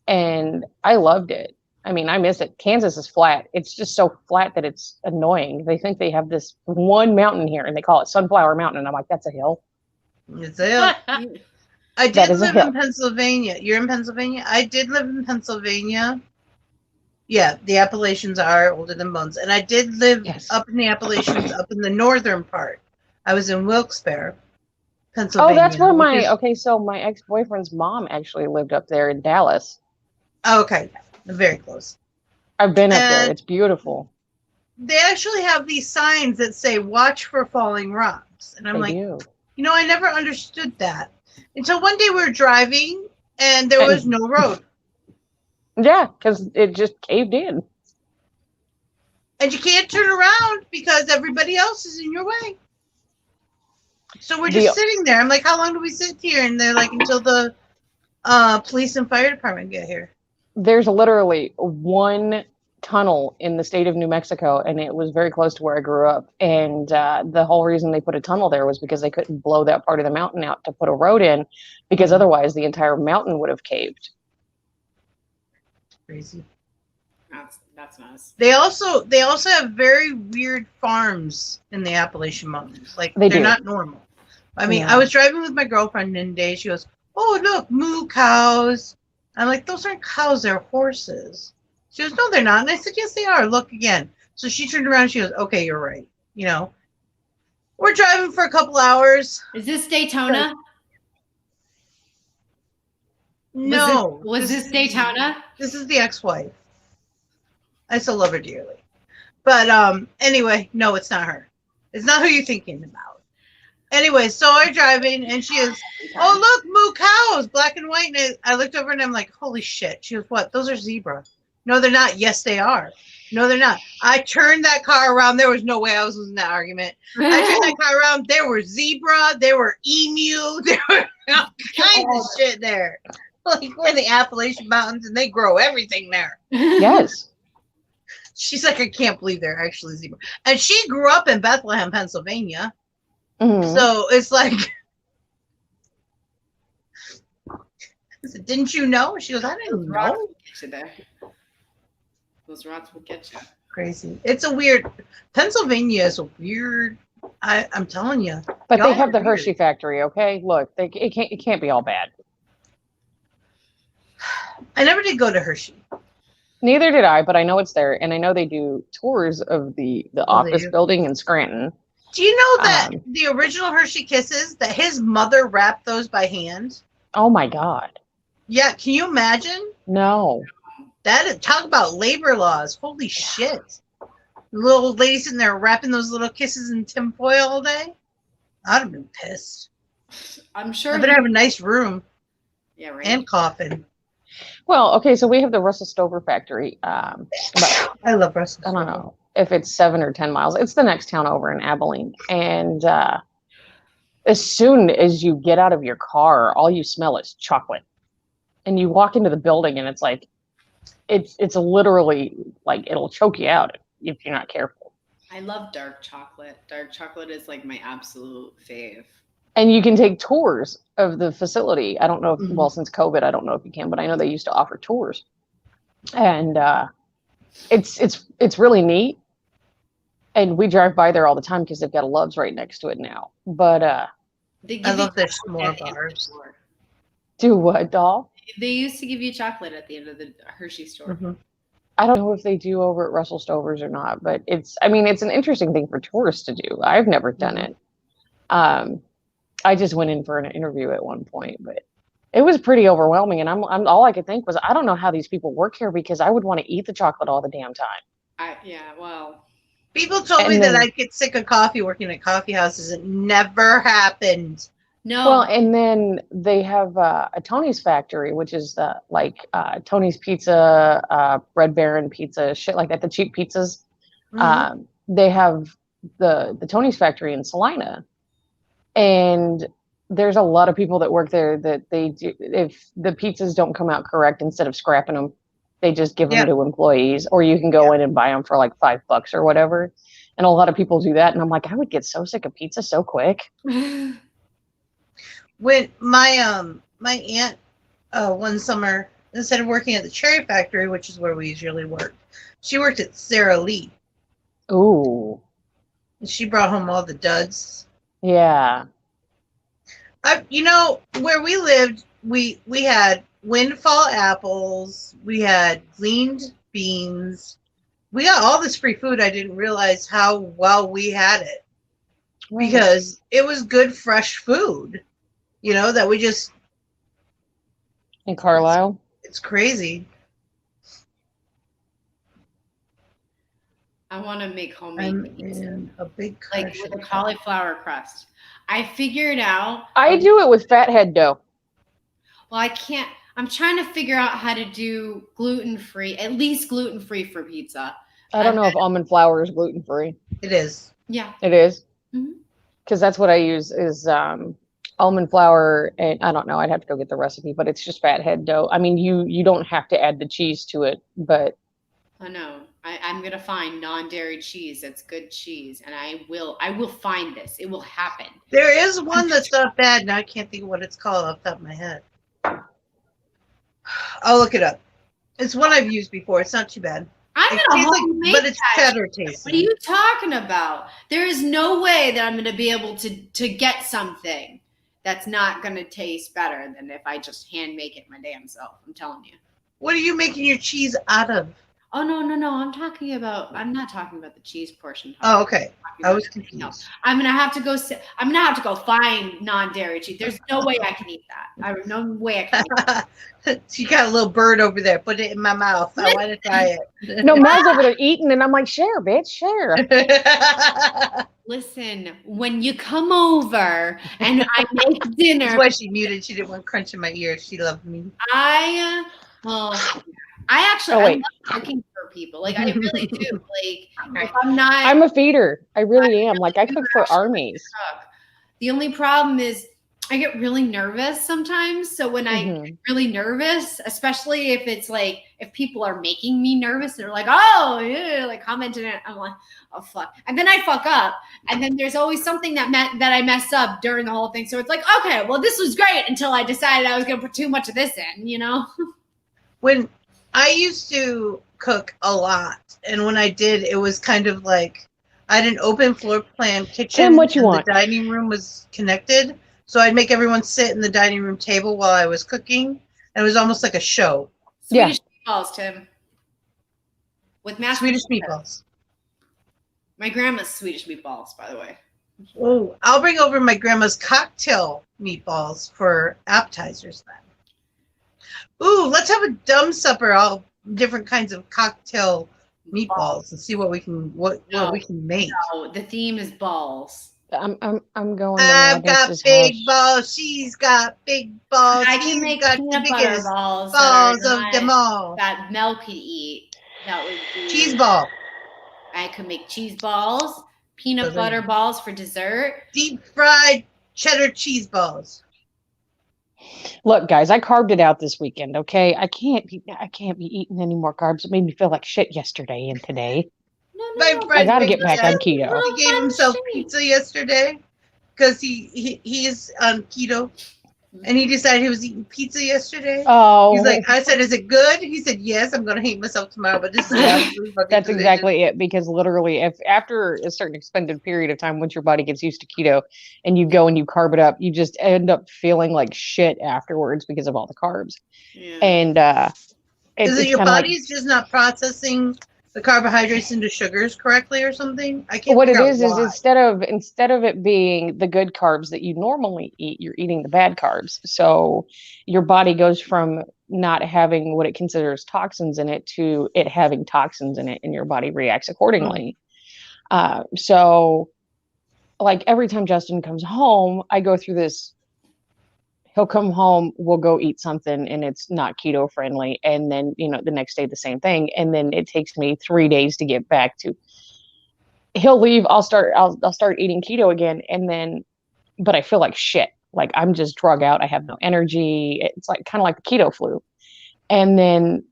and I loved it. I mean, I miss it. Kansas is flat. It's just so flat that it's annoying. They think they have this one mountain here, and they call it Sunflower Mountain. And I'm like, that's a hill. It's a hill. I did live in Pennsylvania. You're in Pennsylvania? I did live in Pennsylvania. Yeah, the Appalachians are older than bones. And I did live up in the Appalachians, up in the northern part. I was in Wilkes-Barre, Pennsylvania. Oh, that's where so my ex-boyfriend's mom actually lived up there in Dallas. Oh, okay. Very close. I've been up there. It's beautiful. They actually have these signs that say, watch for falling rocks. And I'm I never understood that. Until one day we were driving and there was no road. Yeah, because it just caved in. And you can't turn around because everybody else is in your way. So we're just sitting there. I'm like, how long do we sit here? And they're like, until the police and fire department get here. There's literally one tunnel in the state of New Mexico, and it was very close to where I grew up. And the whole reason they put a tunnel there was because they couldn't blow that part of the mountain out to put a road in, because otherwise the entire mountain would have caved. Crazy. That's nice. They also have very weird farms in the Appalachian Mountains. Like they're not normal. I mean, I was driving with my girlfriend one day. She goes, "Oh, look, moo cows." I'm like, "Those aren't cows, they're horses." She goes, "No, they're not." And I said, "Yes, they are. Look again." So she turned around and she goes, "Okay, you're right." We're driving for a couple hours. Is this Daytona? No. Was this Daytona? This is the ex-wife. I still love her dearly. But anyway, no, it's not her. It's not who you're thinking about. Anyway, so I'm driving and she is, "Oh, look, moo cows, black and white." And I looked over and I'm like, holy shit. She goes, "What? Those are zebra." "No, they're not." "Yes, they are." "No, they're not." I turned that car around. There was no way I was losing that argument. I turned that car around. There were zebra. There were emu. There were all kinds of shit there. Like, we're in the Appalachian Mountains and they grow everything there. Yes. She's like, "I can't believe they're actually zebra." And she grew up in Bethlehem, Pennsylvania. Mm-hmm. So it's like, I said, "Didn't you know?" She goes, "I didn't know." Those rocks will get you. Crazy. It's a weird. Pennsylvania is a weird. I'm telling you. But they have the Hershey factory. Okay, look, it can't be all bad. I never did go to Hershey. Neither did I, but I know it's there, and I know they do tours of the office building in Scranton. Do you know that the original Hershey Kisses, that his mother wrapped those by hand? Oh my God. Yeah, can you imagine? No. Talk about labor laws. Holy shit. Little old lady sitting there wrapping those little kisses in tinfoil all day. I'd have been pissed. I'm sure. I better have a nice room. Yeah, right. And coffin. Well, okay, so we have the Russell Stover factory. But I love Russell Stover. I don't know if it's 7 or 10 miles. It's the next town over in Abilene. And as soon as you get out of your car, all you smell is chocolate. And you walk into the building and it's like, it's literally like, it'll choke you out if you're not careful. I love dark chocolate. Dark chocolate is like my absolute fave. And you can take tours of the facility. I don't know if, well, since COVID, I don't know if you can, but I know they used to offer tours. And it's really neat. And we drive by there all the time because they've got a Love's right next to it now. But I love their s'more bars. Do what, doll? They used to give you chocolate at the end of the Hershey store. Mm-hmm. I don't know if they do over at Russell Stover's or not, but it's an interesting thing for tourists to do. I've never done it. I just went in for an interview at one point, but it was pretty overwhelming. And I'm all I could think was, I don't know how these people work here, because I would want to eat the chocolate all the damn time. People told me that I'd get sick of coffee working at coffee houses. It never happened. No. Well, and then they have a Tony's Factory, which is Tony's Pizza, Red Baron Pizza, shit like that, the cheap pizzas. Mm-hmm. They have the Tony's Factory in Salina. And there's a lot of people that work there that they do, if the pizzas don't come out correct, instead of scrapping them, they just give them to employees, or you can go in and buy them for like $5 or whatever. And a lot of people do that. And I'm like, I would get so sick of pizza so quick. When my aunt one summer, instead of working at the Cherry Factory, which is where we usually work, she worked at Sara Lee. Ooh. And she brought home all the duds. Yeah. Where we lived, we had windfall apples, we had gleaned beans. We got all this free food. I didn't realize how well we had it. Right. Because it was good, fresh food. That we just... In Carlisle? It's crazy. I want to make homemade pizza. A big like with a cauliflower crust. I figured out... I do it with fathead dough. Well, I can't... I'm trying to figure out how to do gluten-free, at least gluten-free for pizza. I don't know if almond flour is gluten-free. It is. Yeah. It is? Mm-hmm. Because that's what I use is... almond flour, and I don't know, I'd have to go get the recipe, but it's just fathead dough. I mean, you don't have to add the cheese to it, but... I know. I'm going to find non-dairy cheese that's good cheese, and I will find this. It will happen. There is one that's not bad, and I can't think of what it's called off the top of my head. I'll look it up. It's one I've used before. It's not too bad. I'm going to make but it's cheddar tasting. What are you talking about? There is no way that I'm going to be able to get something that's not going to taste better than if I just hand make it my damn self. I'm telling you. What are you making your cheese out of? Oh, no. I'm not talking about the cheese portion. Oh, okay. I was confused. I'm going to have to go find non-dairy cheese. There's no way I can eat that. There's no way I can eat that. You got a little bird over there. Put it in my mouth. I want to try it. No, Mel's over there eating, and I'm like, share, bitch, share. Listen, when you come over and I make dinner. That's why she muted. She didn't want crunch in my ear. She loved me. I love cooking for people. Like, I really do. Like, if I'm a feeder. I really am. Like, I cook for armies. The only problem is I get really nervous sometimes. So when I get really nervous, especially if it's like, if people are making me nervous, they're like, oh, yeah, like commenting it. I'm like, oh, fuck. And then I fuck up. And then there's always something that I mess up during the whole thing. So it's like, okay, well, this was great until I decided I was going to put too much of this in, When I used to cook a lot, and when I did, it was kind of like I had an open floor plan kitchen. Tim, what you want? The dining room was connected, so I'd make everyone sit in the dining room table while I was cooking, and it was almost like a show. Swedish meatballs, Tim. With mashed Swedish meatballs. My grandma's Swedish meatballs, by the way. Oh, I'll bring over my grandma's cocktail meatballs for appetizers then. Ooh, let's have a dumb supper, all different kinds of cocktail meatballs, and see what we can we can make. No, the theme is balls. I'm going. I've got big balls. She's got big balls. I can make peanut butter balls of them all that Mel could eat. That would be cheese ball. I could make cheese balls, peanut butter balls for dessert, deep fried cheddar cheese balls. Look, guys, I carved it out this weekend. Okay, I can't be eating any more carbs. It made me feel like shit yesterday and today. My friend I gotta get back on keto. He gave himself pizza yesterday because he's on keto, and he decided he was eating pizza yesterday. Oh, he's like, I said, "Is it good?" He said, "Yes, I'm gonna hate myself tomorrow, but this is that's exactly it." Because literally, if after a certain extended period of time, once your body gets used to keto, and you go and you carb it up, you just end up feeling like shit afterwards because of all the carbs. Yeah. And is it your body's just not processing the carbohydrates into sugars correctly or something? I can't. What it is instead of it being the good carbs that you normally eat, you're eating the bad carbs. So your body goes from not having what it considers toxins in it to it having toxins in it, and your body reacts accordingly. So like every time Justin comes home, I go through this. He'll come home, we'll go eat something, and it's not keto friendly. And then, you know, the next day, the same thing. And then it takes me 3 days to get back to, he'll leave. I'll start eating keto again. And then, but I feel like shit. Like I'm just drug out. I have no energy. It's like kind of like the keto flu. And then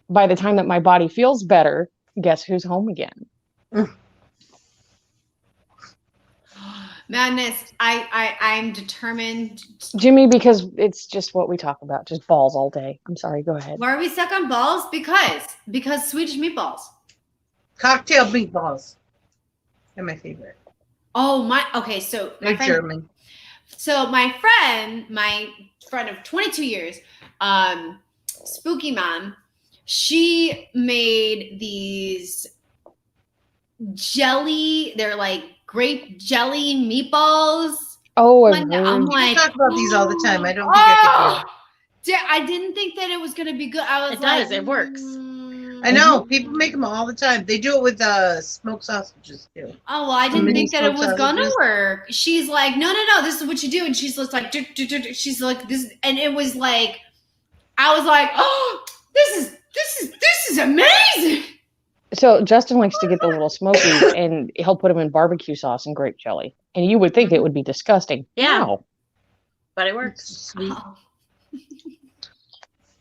by the time that my body feels better, guess who's home again? Madness. I'm determined. Jimmy, because it's just what we talk about, just balls all day. I'm sorry, go ahead. Why are we stuck on balls? Because Swedish meatballs. Cocktail meatballs. They're my favorite. Oh my. Okay, so They're German. So my friend of 22 years, Spooky Mom, she made these jelly. They're like grape jelly meatballs. Oh, I'm like, we talk about these all the time. I don't think I could do it. I didn't think that it was going to be good. I was it works. I know. People make them all the time. They do it with smoked sausages too. Oh, well, I didn't think that it was going to work. She's like, no, this is what you do. And she's just like, she's like this. And it was like, I was like, oh, this is amazing. So Justin likes to get the little smokies, and he'll put them in barbecue sauce and grape jelly. And you would think it would be disgusting. Yeah. No. But it works. Sweet.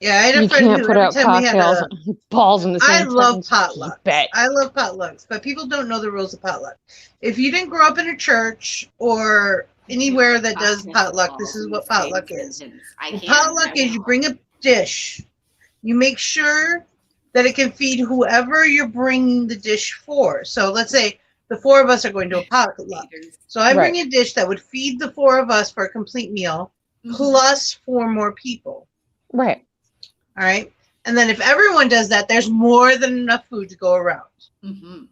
Yeah, I had a you friend can't who put out cocktails, balls in the same I love sentence. potlucks. I love potlucks, but people don't know the rules of potluck. If you didn't grow up in a church or anywhere that does potluck, this is what potluck is. Potluck is you bring a dish. You make sure that it can feed whoever you're bringing the dish for. So let's say the 4 of us are going to a potluck. So I bring a dish that would feed the 4 of us for a complete meal, plus 4 more people. Right. All right. And then if everyone does that, there's more than enough food to go around. Mm-hmm.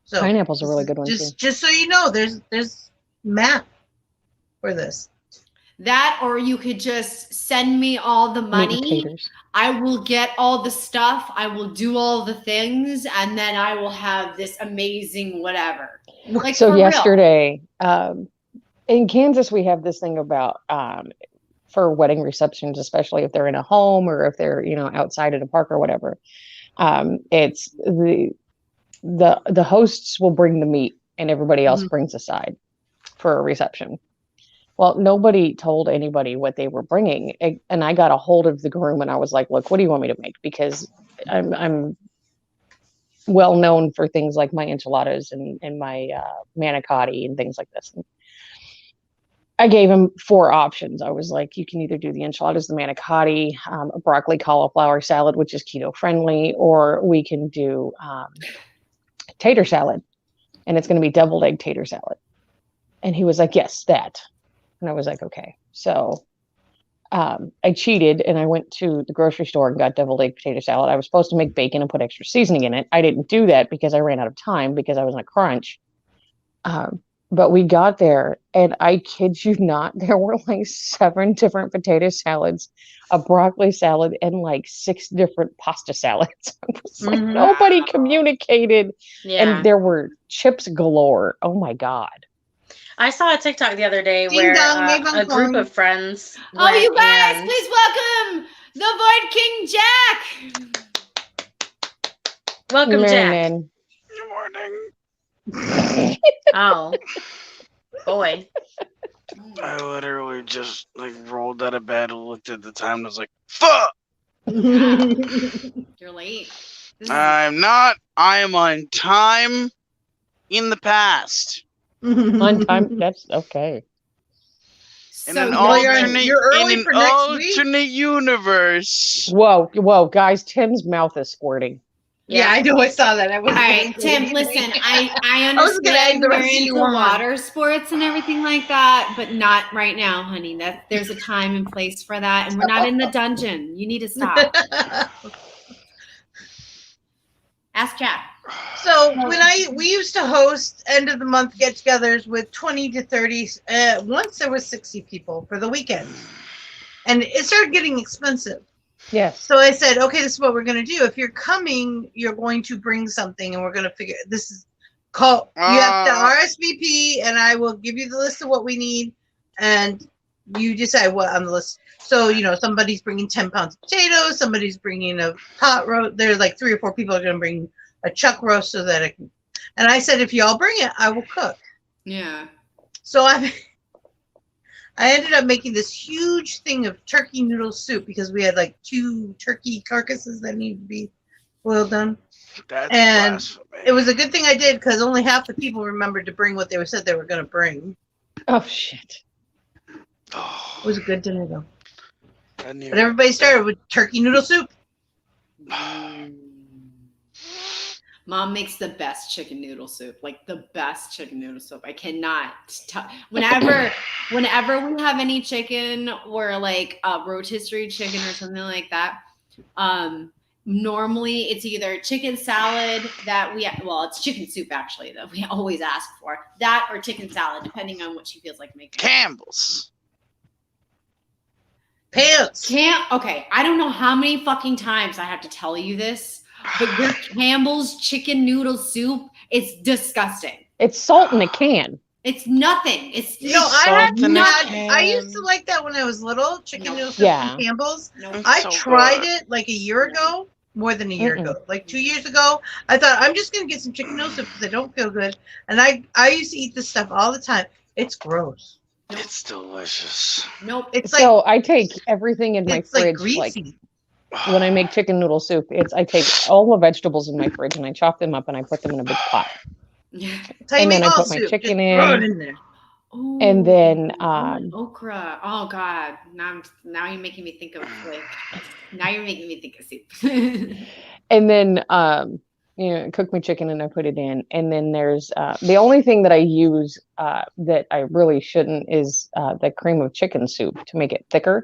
So pineapple's a really good one too. Just so you know, there's math for this. That, or you could just send me all the money. I will get all the stuff. I will do all the things, and then I will have this amazing whatever. Like, so yesterday, in Kansas, we have this thing about for wedding receptions, especially if they're in a home or if they're, you know, outside at a park or whatever. It's the hosts will bring the meat, and everybody else brings a side for a reception. Well, nobody told anybody what they were bringing, and I got a hold of the groom, and I was like, "Look, what do you want me to make?" Because I'm well known for things like my enchiladas and my manicotti and things like this. And I gave him 4 options. I was like, "You can either do the enchiladas, the manicotti, a broccoli cauliflower salad, which is keto friendly, or we can do tater salad, and it's going to be deviled egg tater salad." And he was like, "Yes, that." And I was like, okay. So I cheated, and I went to the grocery store and got deviled egg potato salad. I was supposed to make bacon and put extra seasoning in it. I didn't do that because I ran out of time because I was in a crunch. But we got there, and I kid you not, there were like 7 different potato salads, a broccoli salad, and like 6 different pasta salads. I was like, nobody communicated. Yeah. And there were chips galore. Oh my God. I saw a TikTok the other day where a group of friends. Oh, you guys, please welcome the Void King Jack. Welcome, Jack. Good morning. Oh, boy. I literally just like rolled out of bed, looked at the time, and was like, "Fuck!" You're late. I'm not. I am on time. In the past. On time. That's okay. In an alternate universe. Whoa, guys! Tim's mouth is squirting. Yeah, I know. I saw that. All right, Tim. Listen, I understand you're into water sports and everything like that, but not right now, honey. There's a time and place for that, and we're not in the dungeon. You need to stop. Ask Jack. So we used to host end of the month get-togethers with 20 to 30. Once there was 60 people for the weekend, and it started getting expensive. Yes. So I said, okay, this is what we're going to do. If you're coming, you're going to bring something, and we're going to figure this is call. You have to RSVP, and I will give you the list of what we need, and you decide what on the list. So, somebody's bringing 10 pounds of potatoes, somebody's bringing a pot roast. There's like 3 or 4 people are going to bring a chuck roast so that I can. And I said, if y'all bring it, I will cook. Yeah. So I ended up making this huge thing of turkey noodle soup because we had like 2 turkey carcasses that needed to be boiled done. And it was a good thing I did because only half the people remembered to bring what they said they were going to bring. Oh, shit. It was a good dinner, though. But everybody started with turkey noodle soup. Mom makes the best chicken noodle soup, like the best chicken noodle soup. I cannot whenever we have any chicken or like a rotisserie chicken or something like that, normally it's either chicken salad it's chicken soup actually that we always ask for, that or chicken salad, depending on what she feels like making. Campbell's. Okay, I don't know how many fucking times I have to tell you this, but your Campbell's chicken noodle soup is disgusting. It's salt in a can. It's nothing. It's I used to like that when I was little, chicken noodle soup from Campbell's. I tried it like a year ago, more than a year ago, like 2 years ago. I thought I'm just gonna get some chicken noodle soup because I don't feel good, and I used to eat this stuff all the time. It's gross. It's delicious. Nope. So I take everything in my fridge, like when I make chicken noodle soup, I take all the vegetables in my fridge and I chop them up and I put them in a big pot. And then I put my chicken in there. Ooh, and then okra. Oh God! Now you're making me think of soup. And then cook my chicken and I put it in. And then there's the only thing that I use that I really shouldn't is the cream of chicken soup to make it thicker.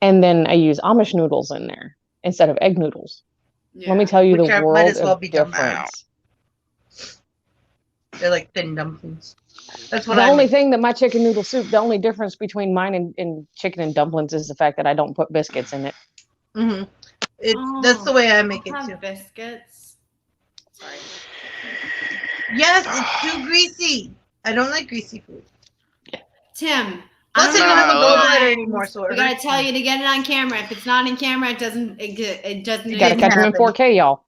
And then I use Amish noodles in there instead of egg noodles. Yeah. Let me tell you, the world of difference. They're like thin dumplings. That's what the only thing that my chicken noodle soup, the only difference between mine and chicken and dumplings is the fact that I don't put biscuits in it. Mm-hmm. That's the way I make it too. Biscuits. Sorry. Yes, it's too greasy. I don't like greasy food. Tim. Plus, I don't have a gallbladder anymore, so we gotta tell you to get it on camera. If it's not in camera, it doesn't. You gotta catch them in 4K, y'all.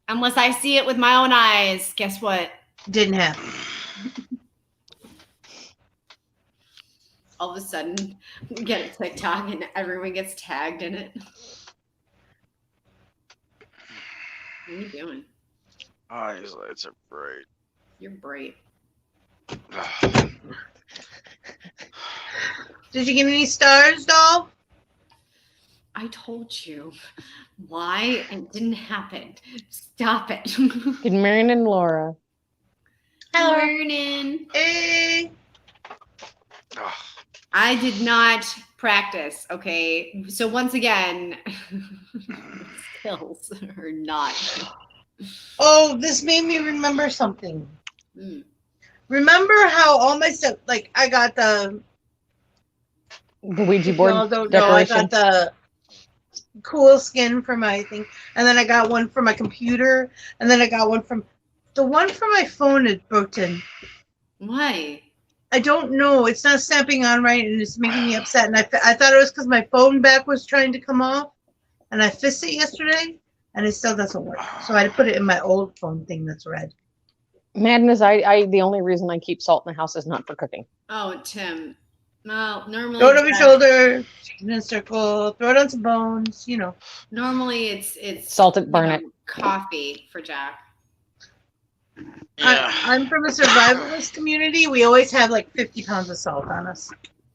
Unless I see it with my own eyes, guess what? Didn't happen. All of a sudden, we get a TikTok and everyone gets tagged in it. What are you doing? Oh, these lights are bright. You're bright. Did you give me any stars, doll? I told you why it didn't happen. Stop it. Good morning, Laura. Hello. Morning. Hey. I did not practice, okay? So once again, skills are not. Oh, this made me remember something. Remember how all my stuff, like I got the Ouija board decoration? No, I got the cool skin for my thing, and then I got one for my computer, and then I got one from my phone is broken. Why? I don't know. It's not snapping on right, and it's making me upset. And I thought it was because my phone back was trying to come off, and I fixed it yesterday, and it still doesn't work. So I put it in my old phone thing that's red. Madness, the only reason I keep salt in the house is not for cooking. Oh, Tim. No, normally throw it over your shoulder, chicken in a circle, throw it on some bones, Normally it's salt it, burn it. Coffee for Jack. Yeah. I'm from a survivalist community. We always have like 50 pounds of salt on us.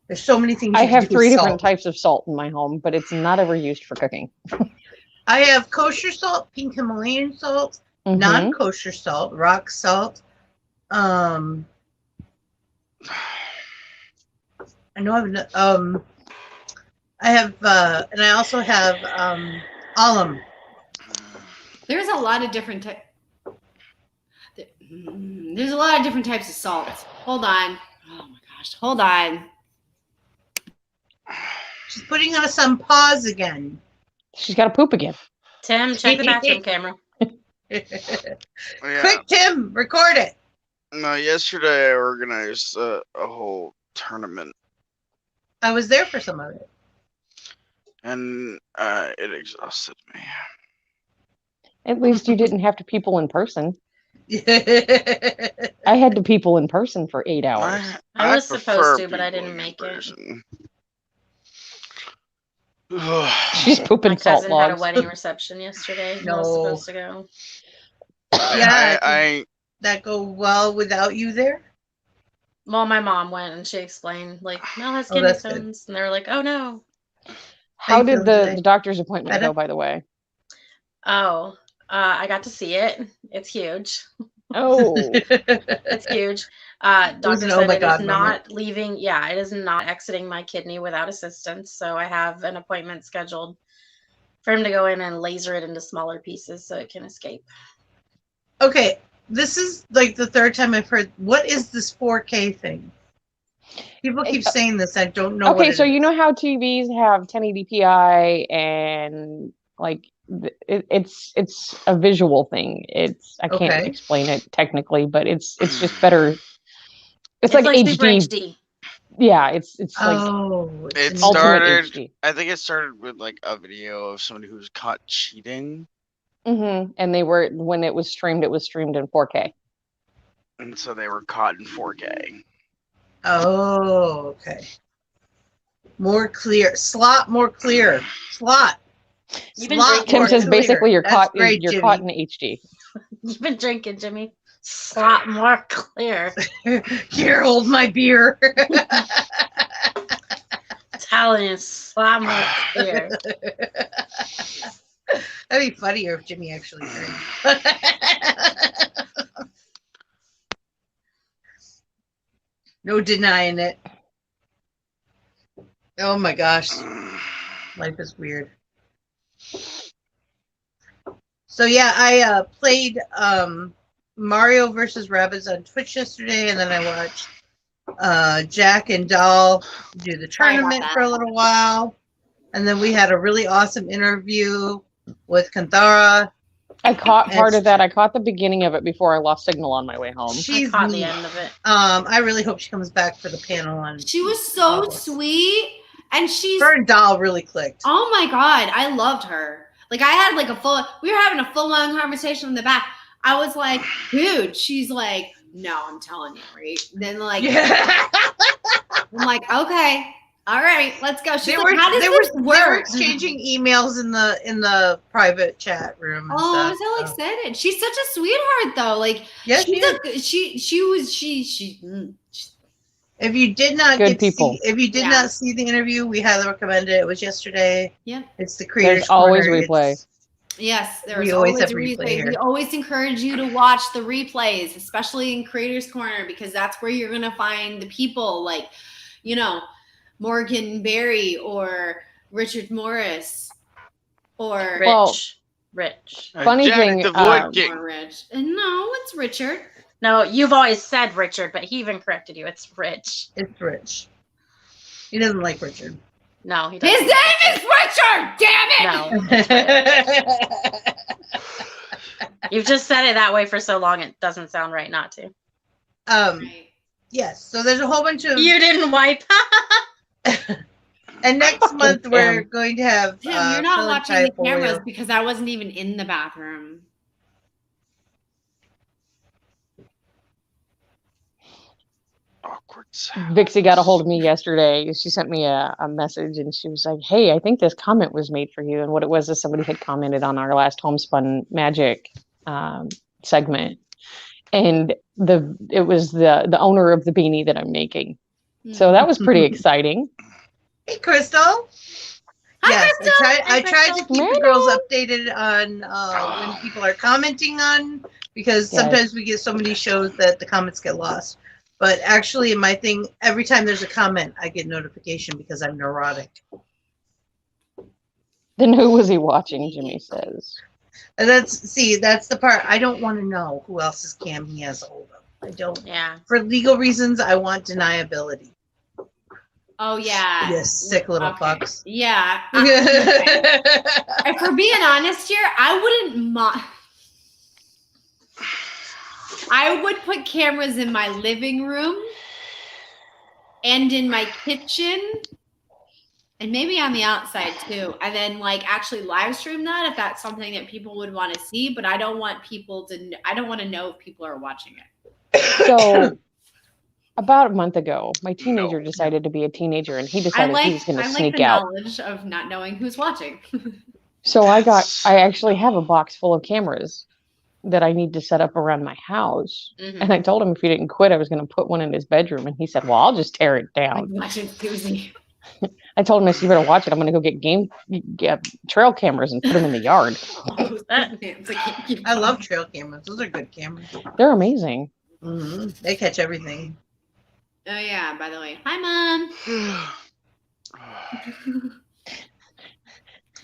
There's so many things. I have 3 different types of salt in my home, but it's not ever used for cooking. I have kosher salt, pink Himalayan salt, non-kosher salt, rock salt. I know I have and I also have alum. There's a lot of different types. There's a lot of different types of salts. Hold on. Oh my gosh. Hold on. She's putting us on pause again. She's got to poop again. Tim, check the bathroom camera. Yeah. Quick, Tim, record it. No, yesterday I organized a whole tournament, I was there for some of it. and it exhausted me. At least you didn't have to people in person. I I had to people in person for 8 hours. I was prefer supposed to, but I people didn't in make person. She's pooping My salt cousin had a logs. wedding reception yesterday. No. I was supposed to go. Yeah, I that go well without you there? Well, my mom went and she explained, like, Mel has Oh, kidney that's good. stones. And they were like, oh no. How you did feeling today? the doctor's appointment Better? go, by the way? Oh, I got to see it. It's huge. Oh, It's huge. was Doctor an said oh my it God is not leaving. Yeah, it is not exiting my kidney without assistance. So I have an appointment scheduled for him to go in and laser it into smaller pieces so it can escape. Okay, this is like the third time I've heard. What is this 4K thing? People keep saying this. I don't know. okay. What So it you is. know how TVs have 1080p and like it's a visual thing. I can't Okay. explain it technically, but it's just better. It's like Super HD. HD. Yeah, it's like Oh, It an ultimate started. HD. I think it started with like a video of somebody who was caught cheating, And when it was streamed in 4K. and so they were caught in 4K. Oh, okay. More clear. Slot more clear. Slot. You've been Slot drinking, Tim more says Jimmy. basically you're That's caught great, you're Jimmy. caught in HD. You've been drinking, Jimmy. Slot more clear. Here, hold my beer. Telling you, slot more clear. That'd be funnier if Jimmy actually drank. No denying it. Oh my gosh. Life is weird. So yeah, I played Mario vs. Rabbids on Twitch yesterday, and then I watched Jack and Doll do the tournament for a little while. And then we had a really awesome interview with Kanthara. I caught part of that. I caught the beginning of it before I lost signal on my way home. She's I caught neat. the end of it. I really hope she comes back for the panel on. She was so sweet, and she's her and Doll really clicked. Oh my God, I loved her. Like I had like we were having a full-on conversation in the back. I was like, dude, she's like, no, I'm telling you, right? Then like, Yeah. I'm like, okay, all right, let's go. She's They like, were, how does they this were work? exchanging emails in the private chat room. And Oh, stuff, I'm so excited. She's such a sweetheart, though. Like, yes, If you did not not see the interview, we highly recommend it. It was yesterday. Yeah, it's the Creators There's always Corner. replay. Yes, there's we always have a replay. here. We always encourage you to watch the replays, especially in Creators Corner, because that's where you're gonna find the people like, Morgan Berry or Richard Morris or Rich. Funny thing, Rich. No, it's Richard. No, you've always said Richard, but he even corrected you. It's Rich. It's Rich. He doesn't like Richard. No, he doesn't. His name is Richard. Damn it! No. You've just said it that way for so long; it doesn't sound right not to. Right. Yes. So there's a whole bunch of. You didn't wipe. And next month we're going to have. Tim, you're not watching the cameras because I wasn't even in the bathroom. Awkward. Vixie got a hold of me yesterday. She sent me a message and she was like, hey, I think this comment was made for you. And what it was is somebody had commented on our last Homespun Magic segment. And it was the owner of the beanie that I'm making. So that was pretty exciting. Hey, Crystal. Hi, Crystal. I tried to keep the girls updated on when people are commenting on, because sometimes we get so many shows that the comments get lost. But actually, in my thing, every time there's a comment, I get notification because I'm neurotic. Then who was he watching, Jimmy says. And that's the part. I don't want to know who else's cam he has a hold of. I don't. Yeah. For legal reasons, I want deniability. Oh, yeah. You sick little fucks. Yeah. And for being honest here, I wouldn't mind. I would put cameras in my living room and in my kitchen and maybe on the outside too. And then like actually live stream that if that's something that people would want to see, but I don't want I don't want to know if people are watching it. So about a month ago, my teenager decided to be a teenager and he decided he was going to sneak out. I like the knowledge of not knowing who's watching. So I actually have a box full of cameras that I need to set up around my house. Mm-hmm. And I told him if he didn't quit, I was going to put one in his bedroom. And he said, well, I'll just tear it down. I told him, I said, you better watch it. I'm going to go get trail cameras and put them in the yard. I love trail cameras. Those are good cameras. They're amazing. Mm-hmm. They catch everything. Oh, yeah. By the way, hi, Mom.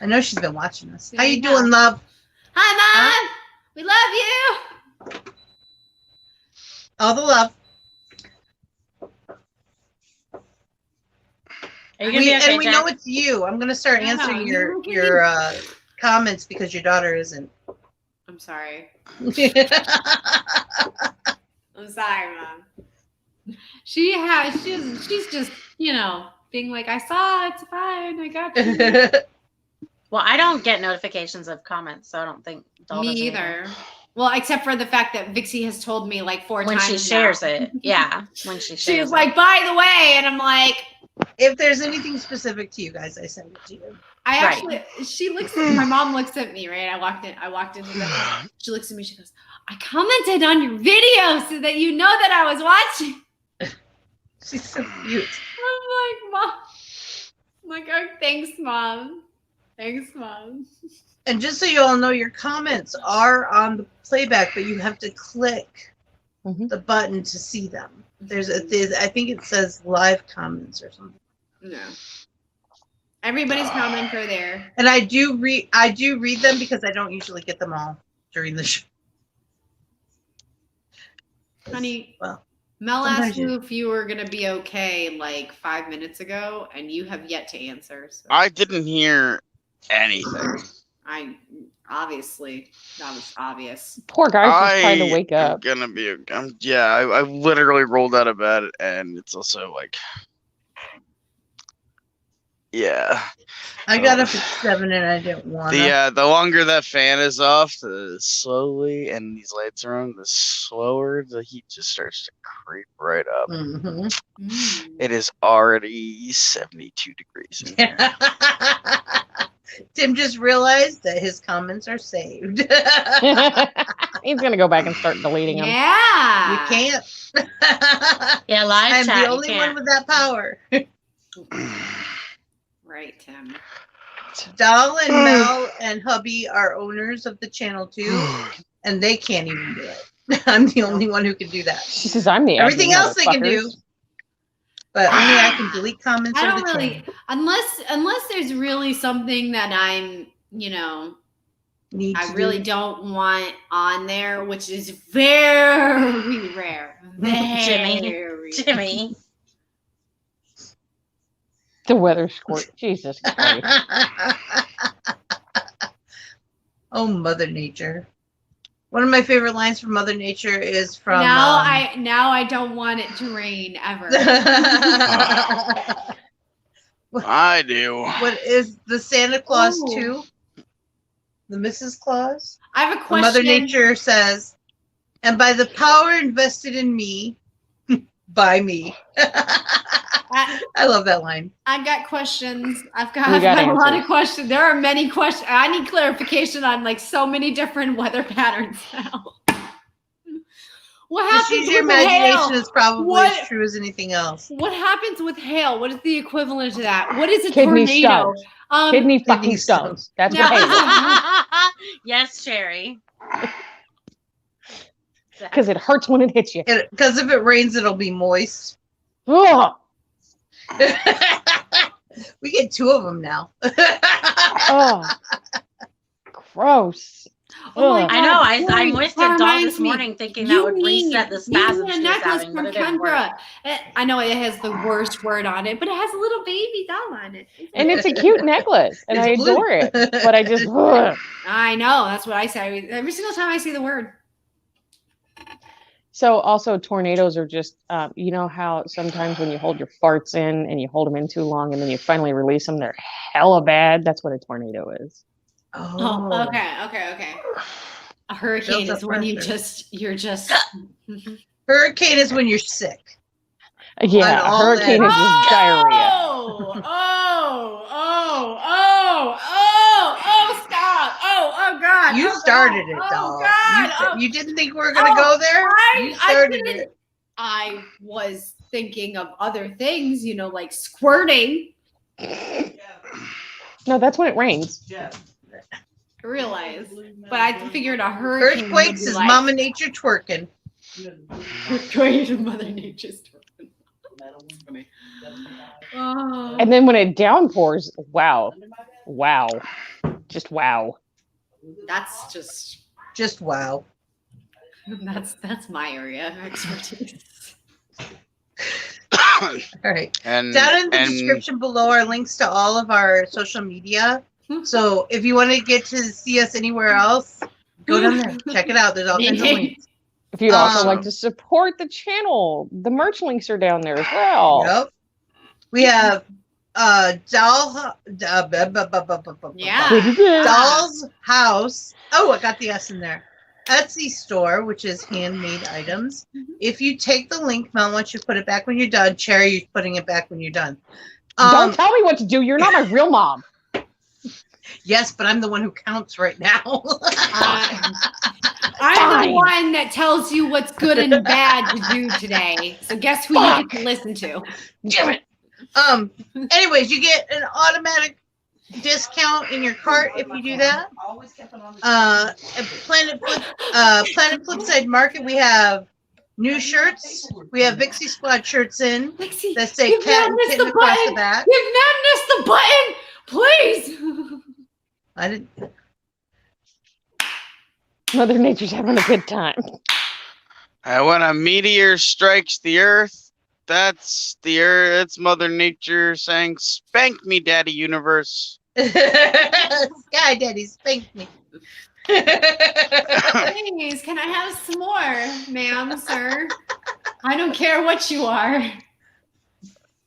I know she's been watching us. How you doing, love? Hi, Mom. Huh? We love you. All the love. We know it's you. I'm gonna start answering your comments because your daughter isn't. I'm sorry. I'm sorry, Mom. She's just being like, I saw it's fine. I got you. Well, I don't get notifications of comments, so I don't think me either. Well, except for the fact that Vixie has told me like 4 times when she shares it. Yeah, when she shares she's like, by the way, and I'm like, if there's anything specific to you guys, I send it to you. She looks at my mom looks at me, right? I walked into the she looks at me, she goes, I commented on your video so that you know that I was watching. She's so cute. I'm like, Mom. I'm like, oh, thanks, Mom. Thanks, Mom. And just so you all know, your comments are on the playback, but you have to click the button to see them. I think it says live comments or something. No. Everybody's comments are there. And I do read them because I don't usually get them all during the show. Honey, Mel asked you if you were going to be okay like 5 minutes ago, and you have yet to answer. So. I didn't hear anything. Obviously, that was obvious. Poor guy's just trying to wake up. I literally rolled out of bed, and it's also like, yeah. I got up at 7 and I didn't want to. The longer that fan is off, the slowly, and these lights are on, the slower the heat just starts to creep right up. Mm-hmm. It is already 72 degrees in here. Tim just realized that his comments are saved. He's going to go back and start deleting them. Yeah. You can't. Yeah, live I'm chat. the only one with that power. Right, Tim. Doll and Mel and hubby are owners of the channel too, and they can't even do it. I'm the only one who can do that. She says I'm the everything else they can do. But only I can delete comments. I don't really, unless there's really something that I'm, I really don't want on there, which is very rare. Jimmy. The weather squirt. Jesus Christ. Oh, Mother Nature. One of my favorite lines from Mother Nature is from now I don't want it to rain ever. I do. What is the Santa Claus 2? The Mrs. Claus? I have a question. Mother Nature says, and by the power invested in me, by me. I love that line. I got questions. I've got a lot of questions. There are many questions. I need clarification on like so many different weather patterns now. What happens your with imagination hail? is probably as true as anything else. What happens with hail? What is the equivalent to that? What is a Kidney tornado? Stones. Kidney fucking stones. That's what hail is. Yes, Cherry. Because it hurts when it hits you. Because if it rains, it'll be moist. Ugh. We get 2 of them now. Oh, gross. Oh my God. I know. I'm with the dog this morning thinking that would reset the spasms she was having, but it didn't work. I know it has the worst word on it, but it has a little baby doll on it. And it's a cute necklace, and I adore it. But I just... Ugh. I know. That's what I say every single time I see the word. So also tornadoes are just, you know how sometimes when you hold your farts in and you hold them in too long and then you finally release them, they're hella bad. That's what a tornado is. Oh, okay. A hurricane is when you're just. Hurricane is when you're sick. Yeah, a hurricane is just diarrhea. Stop. Oh, God. You started it, doll. God. You didn't think we were going to go there? You started it. I was thinking of other things, like squirting. No, that's when it rains. I realize. But I figured a hurricane. Earthquakes is Mama Nature twerking. Earthquakes is Mother Nature's twerking. Funny. And then when it downpours, wow. Just wow. That's just wow. That's my area of expertise. All right. And down in the description below are links to all of our social media. So if you want to get to see us anywhere else, go down there. Check it out. There's all kinds of links. If you'd also like to support the channel, the merch links are down there as well. Yep. We have DollHouZe. Oh, I got the S in there. Etsy store, which is handmade items. If you take the link, Mel wants you to put it back when you're done. Cherry, you're putting it back when you're done. Don't tell me what to do. You're not my real mom. Yes, but I'm the one who counts right now. I'm the one that tells you what's good and bad to do today. So guess who you get to listen to? Damn it. Anyways, you get an automatic discount in your cart if you do that. At Planet Flipside Market, we have new shirts. We have Vixie Squad shirts in that say cat and kitten across the back. Give Madness the button, please. I didn't. Mother Nature's having a good time. When a meteor strikes the earth, that's the earth. It's Mother Nature saying, "Spank me, Daddy Universe." Sky Daddy, spank me. Please, can I have some more, ma'am, sir? I don't care what you are.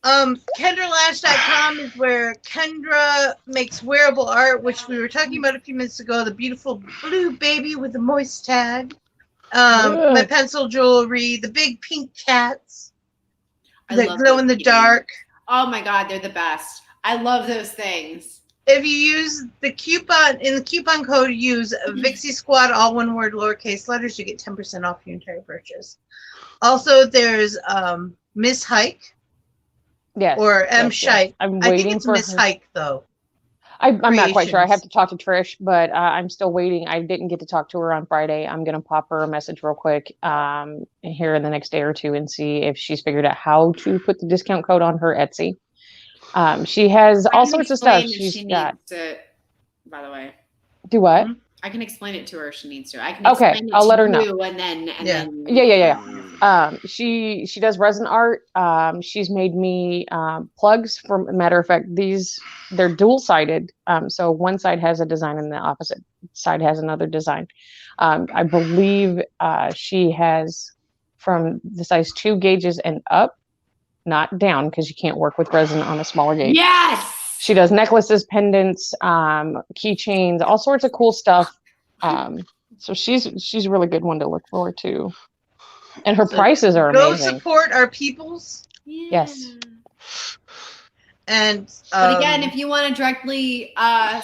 KendraLash.com is where Kendra makes wearable art, which we were talking about a few minutes ago. The beautiful blue baby with the moist tag. My pencil jewelry, the big pink cats that glow in the dark. Oh my God, they're the best. I love those things. If you use the coupon code, use Vixie Squad, all one word, lowercase letters, you get 10% off your entire purchase. Also, there's Miss Hike. Yes. Or M. Shike. I'm I waiting think it's for Miss her. Hike, though. I'm not quite sure. I have to talk to Trish, but I'm still waiting. I didn't get to talk to her on Friday. I'm going to pop her a message real quick here in the next day or two and see if she's figured out how to put the discount code on her Etsy. She has all sorts of stuff. She's got. By the way. Do what? I can explain it to her if she needs to. I can explain it I'll let her know. And then Yeah. She does resin art. She's made me plugs. For matter of fact, they're dual-sided. So one side has a design and the opposite side has another design. I believe she has from the size 2 gauges and up, not down, because you can't work with resin on a smaller gauge. Yes. She does necklaces, pendants, keychains, all sorts of cool stuff. So she's a really good one to look forward to. And her prices are amazing. Go support our peoples. Yeah. Yes. And but again, if you want to directly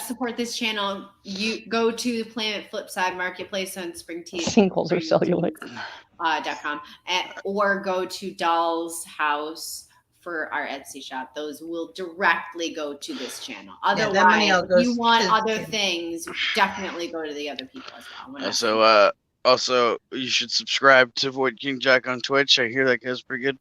support this channel, you go to the Planet Flipside Marketplace on Singles or cellulite. .com or go to DollHouZe for our Etsy shop. Those will directly go to this channel. Otherwise, if you want other things, definitely go to the other people as well. Also, you should subscribe to Void King Jack on Twitch. I hear that guy's pretty good.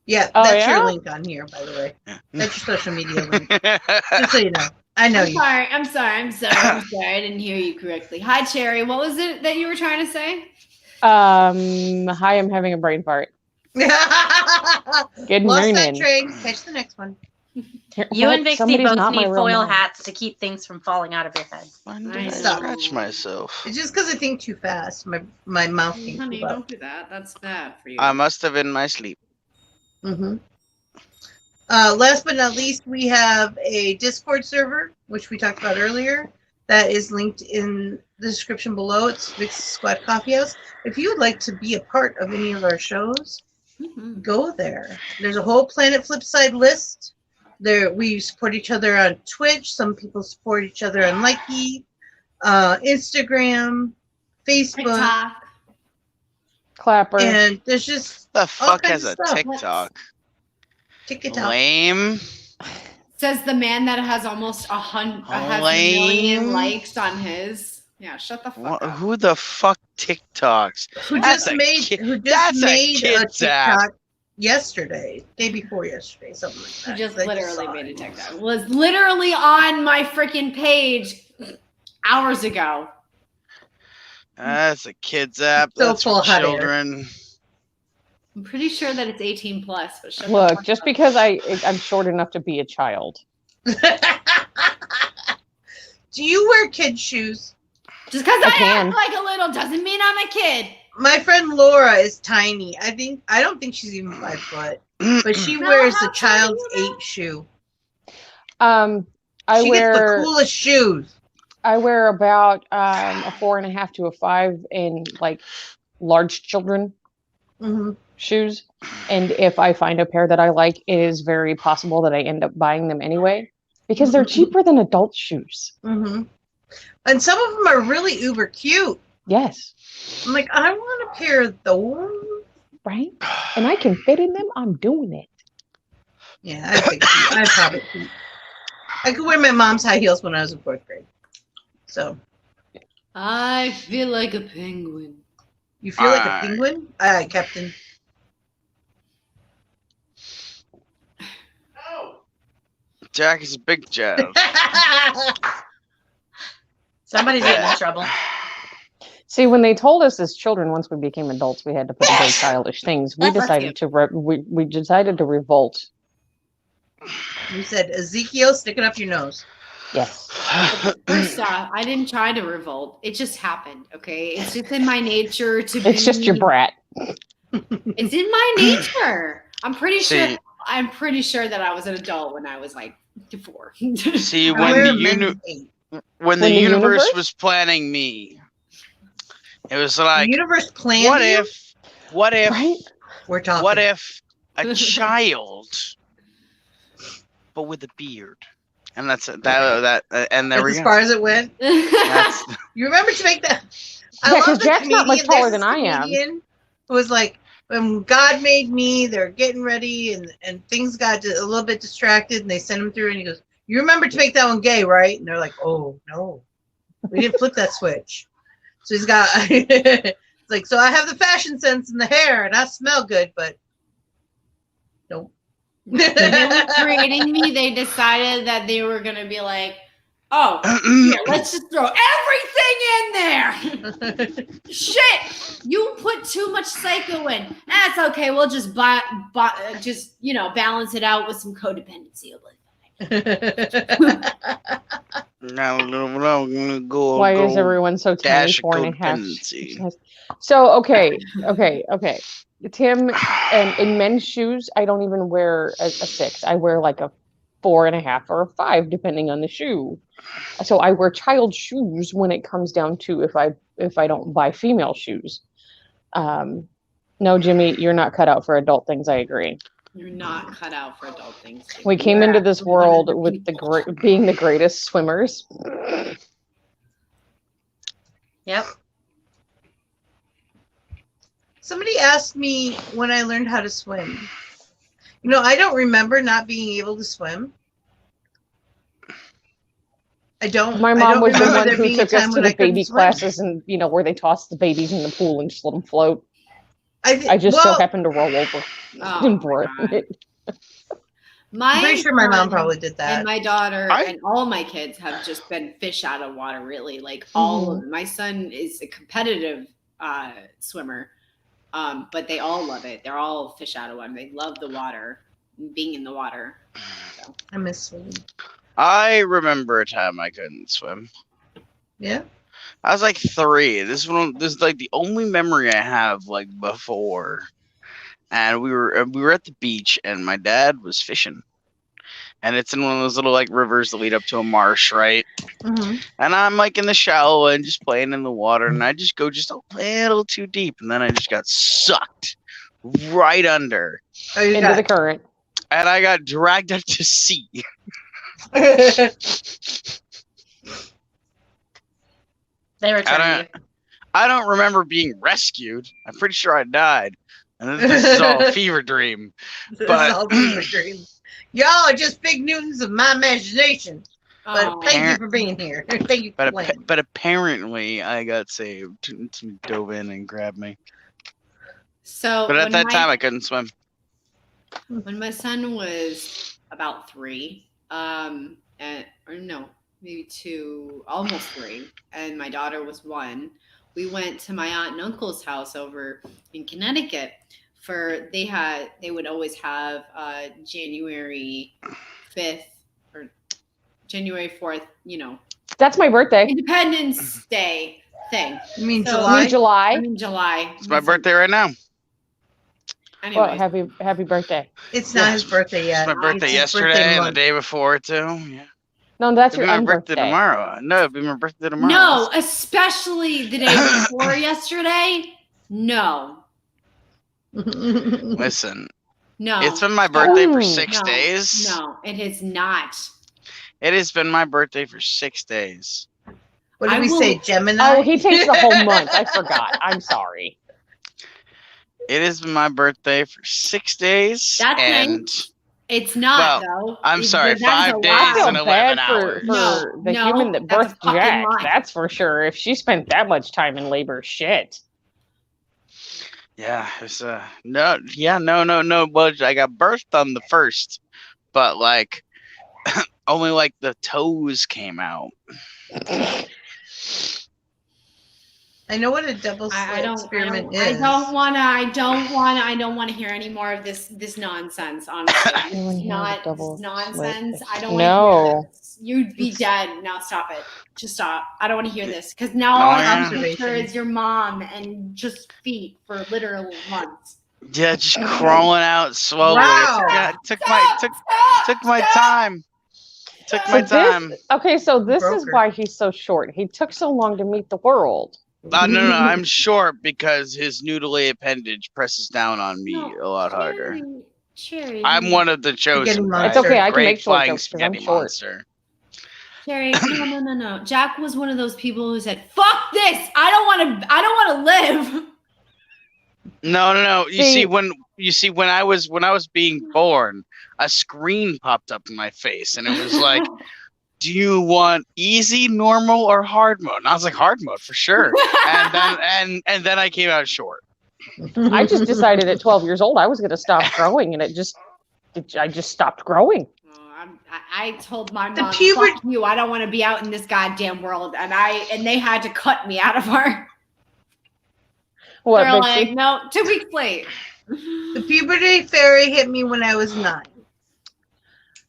Yeah, that's your link on here, by the way. That's your social media link. Just so you know. I know you. I'm sorry. I didn't hear you correctly. Hi, Cherry. What was it that you were trying to say? Hi, I'm having a brain fart. Good Lost morning. that train. Catch the next one. You and Vixie Somebody's both not my need real foil mom. hats to keep things from falling out of your head. Why did I Stop. scratch myself? It's just because I think too fast. My mouth can't Honey, keep up. don't do that. That's bad for you. I must have in my sleep. Mm-hmm. Last but not least, we have a Discord server, which we talked about earlier. That is linked in the description below. It's Vic's Squad Coffee House. If you would like to be a part of any of our shows, go there. There's a whole Planet Flipside list. There, we support each other on Twitch. Some people support each other on Likey, Instagram, Facebook, TikTok. Clapper. and there's just The fuck kinds has a of stuff. TikTok? TikTok. Lame. Says the man that has almost has a million likes on his. Yeah, shut the fuck up. Who the fuck TikToks? Who That's just a made kid- who just that's a made a kid's app. TikTok yesterday, day before yesterday, something like He that. just I literally saw made a it. TikTok. Was literally on my freaking page hours ago. That's a kid's app. So That's full for hot air. children. I'm pretty sure that it's 18 plus. But shut the Look, fuck just up. because I'm short enough to be a child. Do you wear kid shoes? Just because I I can. act like a little doesn't mean I'm a kid. My friend Laura is tiny. I don't think she's even 5 foot, but she No, wears how the tall are child's you now? 8 shoe. I She gets the wear coolest shoes. I wear about a 4.5 to a 5 in like large children Hmm. shoes. And if I find a pair that I like, it is very possible that I end up buying them anyway because they're cheaper than adult shoes. Hmm. And some of them are really uber cute. Yes. I'm like, I want a pair of those. Right? And I can fit in them. I'm doing it. Yeah, I have big feet. I have hobbit feet. I could wear my mom's high heels when I was in 4th grade. So I feel like a penguin. you feel like a penguin? Aye, Captain. Jack is a big child. Somebody's getting in trouble. See, when they told us as children, once we became adults, we had to put away childish things. We Bless decided to we decided to revolt. You said Ezekiel, stick it up your nose. Yes. First off, I didn't try to revolt. It just happened. Okay, it's just in my nature to be. It's just your brat. It's in my nature. I'm pretty See- sure. I'm pretty sure that I was an adult when I was like 4. See, I when wear the men's 8. when the the universe universe? was planning me, it was The like, universe planned what you? if, Right? We're talking. what if a child, but with a beard, and that's and there That's we as go. far as it went. That's, You remember to make that? Yeah, love 'cause the Jack's not much comedian- taller there's than this I am. comedian Who was like, when God made me, they're getting ready, and things got a little bit distracted, and they sent him through, and he goes, "You remember to make that one gay, right?" And they're like, "Oh no, we didn't flip that switch." So he's got, it's like, so I have the fashion sense and the hair, and I smell good, but nope. When they were creating me, they decided that they were gonna be like, "Oh, here, let's just throw everything in there." Shit, you put too much psycho in. That's okay. We'll just balance it out with some codependency. now I'm gonna go. Why is everyone so tiny? dash 4.5. codependency. So okay. Tim, and in men's shoes, I don't even wear a 6. I wear like a 4.5 or a 5, depending on the shoe. So I wear child shoes when it comes down to if I don't buy female shoes. No, Jimmy, you're not cut out for adult things. I agree. You're not cut out for adult things. We came into this world with being the greatest swimmers. Yep. Somebody asked me when I learned how to swim. You know, I don't remember not being able to swim. I don't. My I mom don't was the remember one there who being a took us time to when the I couldn't baby swim. classes, and where they tossed the babies in the pool and just let them float. I just well, so happened to roll over Oh, and bore my it. I'm pretty sure my mom son probably did that. And my daughter and all my kids have just been fish out of water, really. Like all of them. My son is a competitive swimmer, but they all love it. They're all fish out of water. They love the water. being in the water. So. I miss swimming. I remember a time I couldn't swim. Yeah. I was like 3. This is like the only memory I have like before. And we were at the beach, and my dad was fishing. And it's in one of those little like rivers that lead up to a marsh, right? Mm-hmm. And I'm like in the shallow and just playing in the water, and I just go just a little too deep, and then I just got sucked right under into the current, and I got dragged up to sea. They returned you. I don't remember being rescued. I'm pretty sure I died. And this is all a fever dream. But all fever dream. Y'all are just big Newtons of my imagination. But thank you for being here. Thank you for playing. But apparently I got saved. Somebody dove in and grabbed me. But at that time I couldn't swim. When my son was about 3, maybe 2, almost 3, and my daughter was 1, we went to my aunt and uncle's house over in Connecticut. They would always have January 5th or January 4th, That's my birthday. Independence Day thing. You mean July? July? I mean July. It's my birthday right now. Well, happy birthday. It's not his birthday yet. It's my birthday yesterday and the day before too. Yeah. No, that's your my birthday tomorrow. No, it'll be my birthday tomorrow. No, especially the day before yesterday. No. Listen. No. It's been my birthday for 6 days. No, it is not. It has been my birthday for 6 days. What did we say, Gemini? Oh, he takes the whole month. I forgot. I'm sorry. It has been my birthday for 6 days. It's not, though. I'm sorry, 5 days and 11 hours. For the human that birthed Jack, that's for sure. If she spent that much time in labor, shit. Yeah, it's no. Well, I got birthed on the 1st, but like only like the toes came out. I know what a double slit experiment is. I don't want to hear any more of this nonsense, honestly. It's not nonsense. I don't want to hear this. You'd be dead. Now stop it. Just stop. I don't want to hear this. Because now all I picture is your mom and just feet for literal months. Yeah, just crawling out slowly. Wow. Took my time. Okay, so this is why he's so short. He took so long to meet the world. No, I'm short because his noodly appendage presses down on me a lot harder. Cherry. I'm one of the chosen. It's okay, I can make short flying jokes because I'm spaghetti short. monster. Cherry, no. Jack was one of those people who said, "Fuck this! I don't want to live." No. You see, when I was being born, a screen popped up in my face, and it was like, "Do you want easy, normal, or hard mode?" And I was like, "Hard mode for sure." and then I came out short. I just decided at 12 years old I was going to stop growing, and I just stopped growing. I told my mom, "Fuck you! I don't want to be out in this goddamn world," and they had to cut me out of her. What? They're like, "No, 2 weeks late." The puberty fairy hit me when I was 9.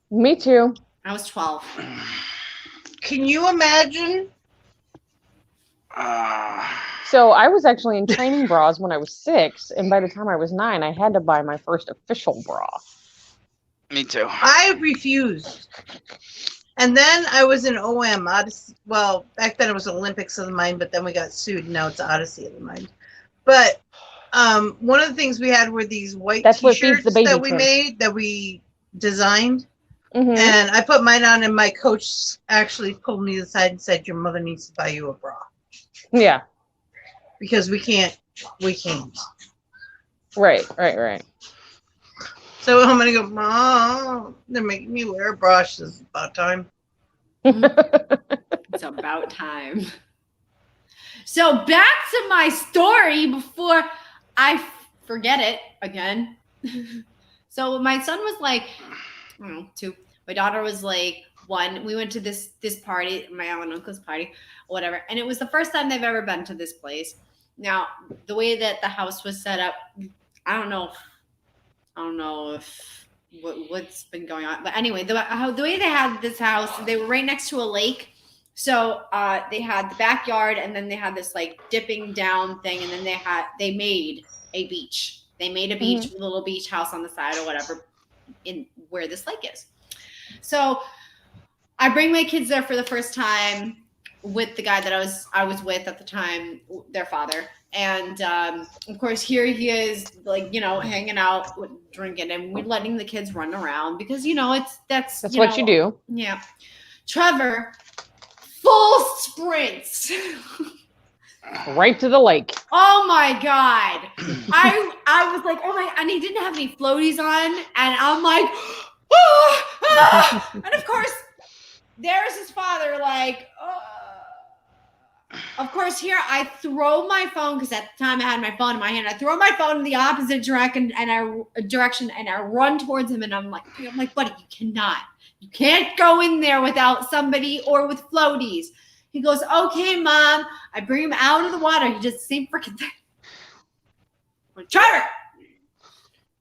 Me too. I was 12. Can you imagine? So I was actually in training bras when I was 6, and by the time I was 9, I had to buy my first official bra. Me too. I refused. And then I was in OM, Odyssey. Well, back then it was Olympics of the Mind, but then we got sued, and now it's Odyssey of the Mind. But one of the things we had were these white T-shirts that we made, that we designed. Mm-hmm. And I put mine on, and my coach actually pulled me aside and said, "Your mother needs to buy you a bra." Yeah. Because we can't. Right. So I'm going to go, "Mom, they're making me wear a bra." She says, "It's about time." It's about time. So back to my story before I forget it again. So my son was like, I don't know, 2. My daughter was like 1. We went to this party, my aunt and uncle's party, whatever. And it was the first time they've ever been to this place. Now, the way that the house was set up, I don't know if what's been going on. But anyway, the way they had this house, they were right next to a lake. So they had the backyard, and then they had this like dipping down thing, and then they made a beach. They made a beach, a little beach house on the side or whatever, in where this lake is. So I bring my kids there for the first time with the guy that I was with at the time, their father. And of course, here he is, like, you know, hanging out, drinking, and we're letting the kids run around because, you know, that's what you do. Yeah. Trevor, full sprints. Right to the lake. Oh my God. I was like, oh my, and he didn't have any floaties on. And I'm like, and of course, there's his father, like, of course, here I throw my phone, because at the time I had my phone in my hand. I throw my phone in the opposite direction, and I run towards him, and I'm like, buddy, you can't go in there without somebody or with floaties. He goes, okay, Mom. I bring him out of the water. He just the same freaking thing. Trevor,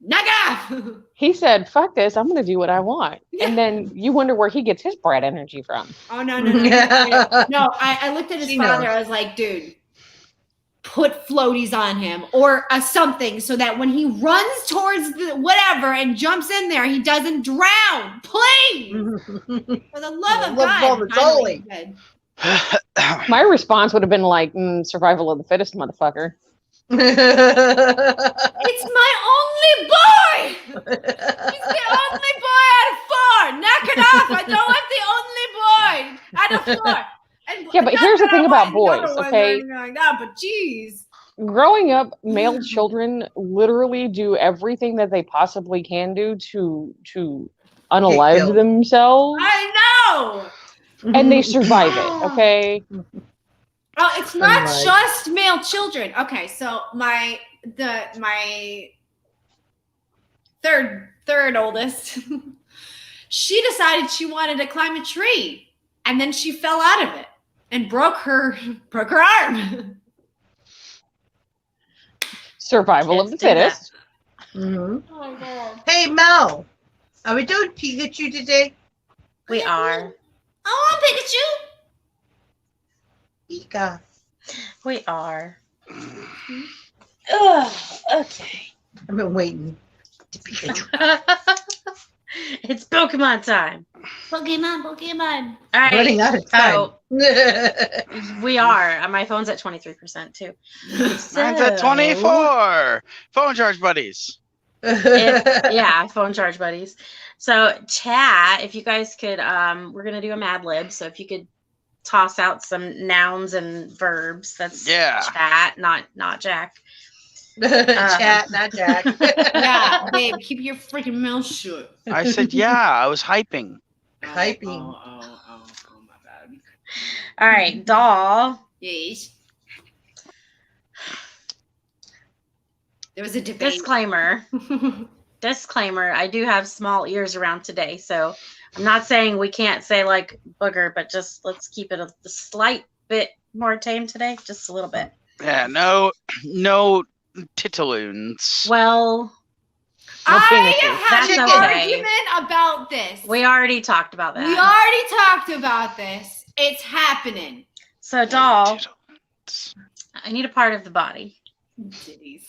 knock it off. He said, fuck this, I'm going to do what I want. Yeah. And then you wonder where he gets his brat energy from. Oh, no. No, I looked at his father. I was like, dude, put floaties on him or something so that when he runs towards the whatever and jumps in there, he doesn't drown. Please. For the love of God. My response would have been like, survival of the fittest, motherfucker. It's my only boy. He's the only boy out of 4. Knock it off. I don't want the only boy out of 4. And yeah, but here's the thing about boys, okay? Like that, but geez. Growing up, male children literally do everything that they possibly can do to unalive themselves. I know. And they survive it, okay? Oh, it's not just male children. Okay, so my third oldest, she decided she wanted to climb a tree, and then she fell out of it and broke her arm. Survival of the fittest. Mm-hmm. Oh my God. Hey Mel, are we doing Pikachu today? We are. Oh, Pikachu. Pika. We are. Ugh, okay. I've been waiting to Pikachu. It's Pokemon time. Pokemon. All right. Running out of time. So, we are. My phone's at 23% too. Mine's at 24. Phone charge buddies. Yeah, phone charge buddies. So chat, if you guys could, we're gonna do a Mad Lib. So if you could toss out some nouns and verbs, that's chat, not Jack. Chat, not Jack. Yeah, babe, keep your freaking mouth shut. I said, I was hyping. Hyping. Oh, my bad. All right, doll. Yes. There was a debate. Disclaimer, I do have small ears around today, so I'm not saying we can't say like booger, but just let's keep it a slight bit more tame today, just a little bit. Yeah, no titaloons. Well, I have an argument about this. We already talked about that. We already talked about this. It's happening. So, doll, I need a part of the body. Titties.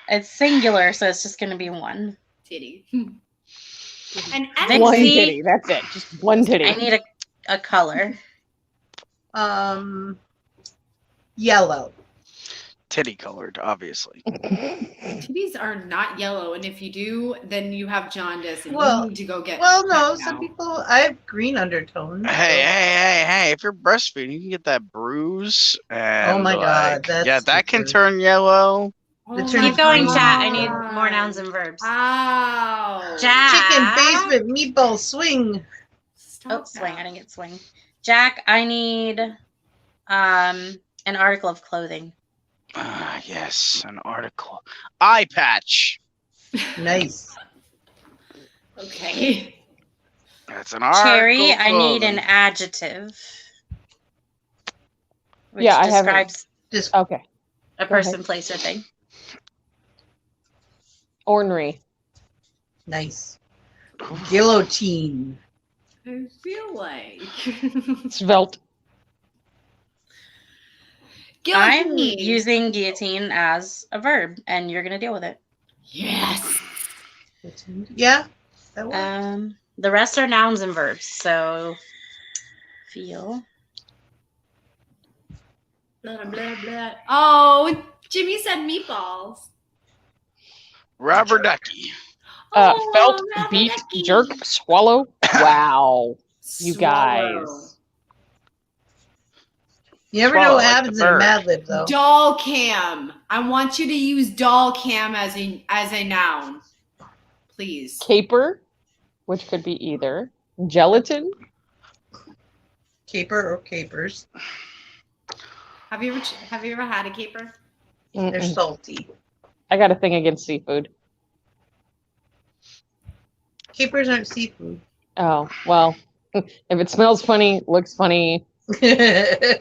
It's singular, so it's just going to be one. Titty. And one titty. That's it. Just one titty. I need a color. Yellow. Titty colored, obviously. Titties are not yellow, and if you do, then you have jaundice, and you need to go get. Well, no, some people. I have green undertones. Hey! If you're breastfeeding, you can get that bruise. And oh my God! That can turn yellow. Keep going, chat. I need more nouns and verbs. Wow. Jack. Chicken basement meatball swing. Swing. I didn't get swing. Jack, I need an article of clothing. Yes, an article. Eye patch. Nice. Okay. That's an article. Cherry, I need an adjective. Which I describes okay. A person, place, or thing. Ornery. Nice. Guillotine. I feel like Svelte. I'm guillotine. using guillotine as a verb, and you're gonna deal with it. Yes. Yeah. That works. The rest are nouns and verbs. So feel. Blah, blah, blah. Oh, Jimmy said meatballs. Rubber ducky. Felt, Rubber beat, ducky. jerk, swallow. Wow. You Swallow. guys. You never know what happens in a Mad Lib, though. Doll cam. I want you to use doll cam as a noun. Please. Caper, which could be either. Gelatin. Caper or capers. Have you ever had a caper? They're salty. I got a thing against seafood. Capers aren't seafood. Oh, well, if it smells funny, looks funny.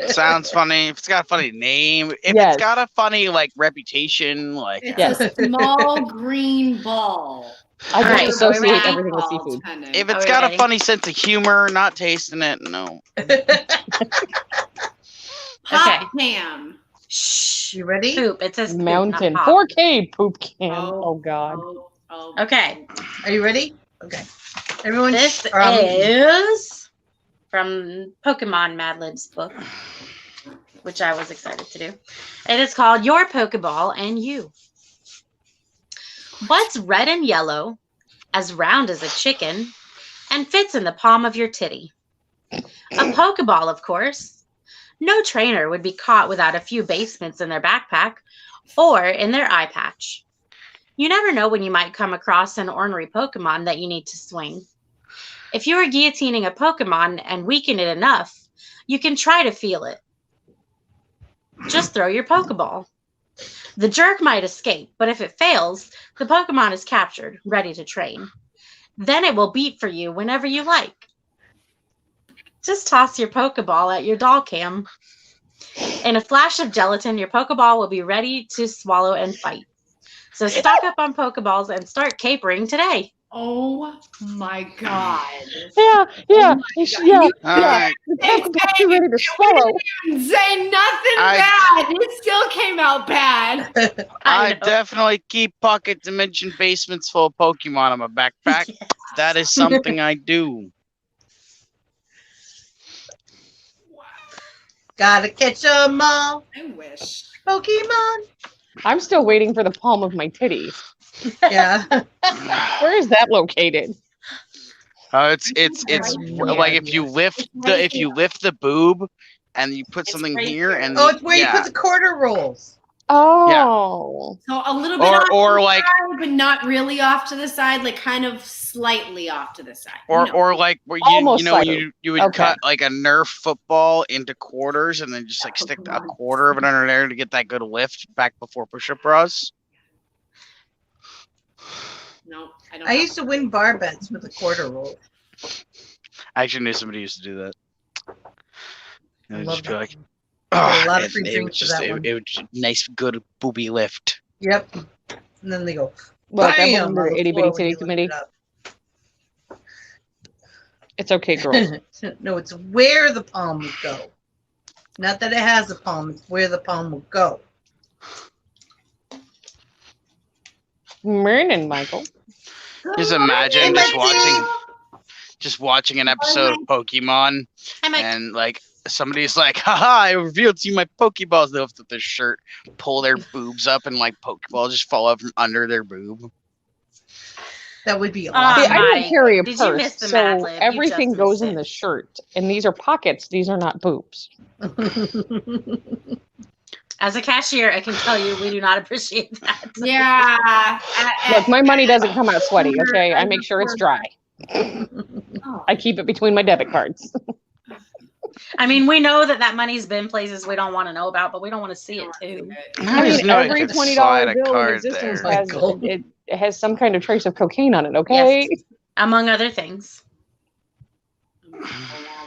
Sounds funny. If it's got a funny name, if Yes. it's got a funny reputation, It's a small green ball. I just Alright, associate so everything with seafood. if it's Are we got ready? a funny sense of humor, not tasting it, no. Pop cam. Shh. You ready? Poop. It says poop, Mountain. not pop. 4K poop can. Oh, God. Oh. Okay. Are you ready? Okay. Everyone. This is from Pokemon Mad Lib's book, which I was excited to do. It is called Your Pokeball and You. What's red and yellow, as round as a chicken, and fits in the palm of your titty? A Pokeball, of course. No trainer would be caught without a few basements in their backpack or in their eye patch. You never know when you might come across an ornery Pokemon that you need to swing. If you are guillotining a Pokemon and weaken it enough, you can try to feel it. Just throw your Pokeball. The jerk might escape, but if it fails, the Pokemon is captured, ready to train. Then it will beat for you whenever you like. Just toss your Pokeball at your doll cam. In a flash of gelatin, your Pokeball will be ready to swallow and fight. So stock up on Pokeballs and start capering today. Oh my God. Yeah. All right. The Pokeball's too ready to swallow. Say nothing bad. It still came out bad. I definitely keep pocket dimension basements full of Pokemon in my backpack. Yes. That is something I do. Gotta catch 'em all. I wish. Pokemon. I'm still waiting for the palm of my titty. Yeah. Where is that located? It's Yeah, like if you lift the boob and you put It's something right here here. and Oh, it's where you put the quarter rolls. Oh. So a little bit Or- off or to the like- side, but not really off to the side, like kind of slightly off to the side. or like where Almost when slightly. you would Okay. cut like a Nerf football into quarters and then just like stick a quarter of it under there to get that good lift back before push-up bras. No, I don't. I used to win bar bets with a quarter roll. I actually knew somebody used to do that. And it'd Love just be that like, one. oh, A lot of free it drinks was for just that one. it was just nice good booby lift. Yep. And then they go, Look, I'm bam, on the on the itty floor bitty when you titty lift committee. it up. It's okay, girls. No, it's where the palm would go. Not that it has a palm, it's where the palm will go. Morning, Michael. Just imagine Hey, just watching an episode of Pokemon Hi, Mike. and like somebody's like, haha, I revealed to you my Pokeballs. They lift up their shirt, pull their boobs up, and like Pokeball just fall out from under their boob. That would be See, awesome. I don't Mike, carry a did you miss purse, the Mad so Lib? You everything just goes missed in it. the shirt. And these are pockets. These are not boobs. As a cashier, I can tell you we do not appreciate that. Yeah. Look, my money doesn't come out sweaty, okay? I make sure it's dry. Oh. I keep it between my debit cards. I mean, we know that money's been places we don't want to know about, but we don't want to see it too. I just mean, know I every could $20 slide a bill in card existence there. has Michael. it has some kind of trace of cocaine on it, okay? Yes. Among other things. A lot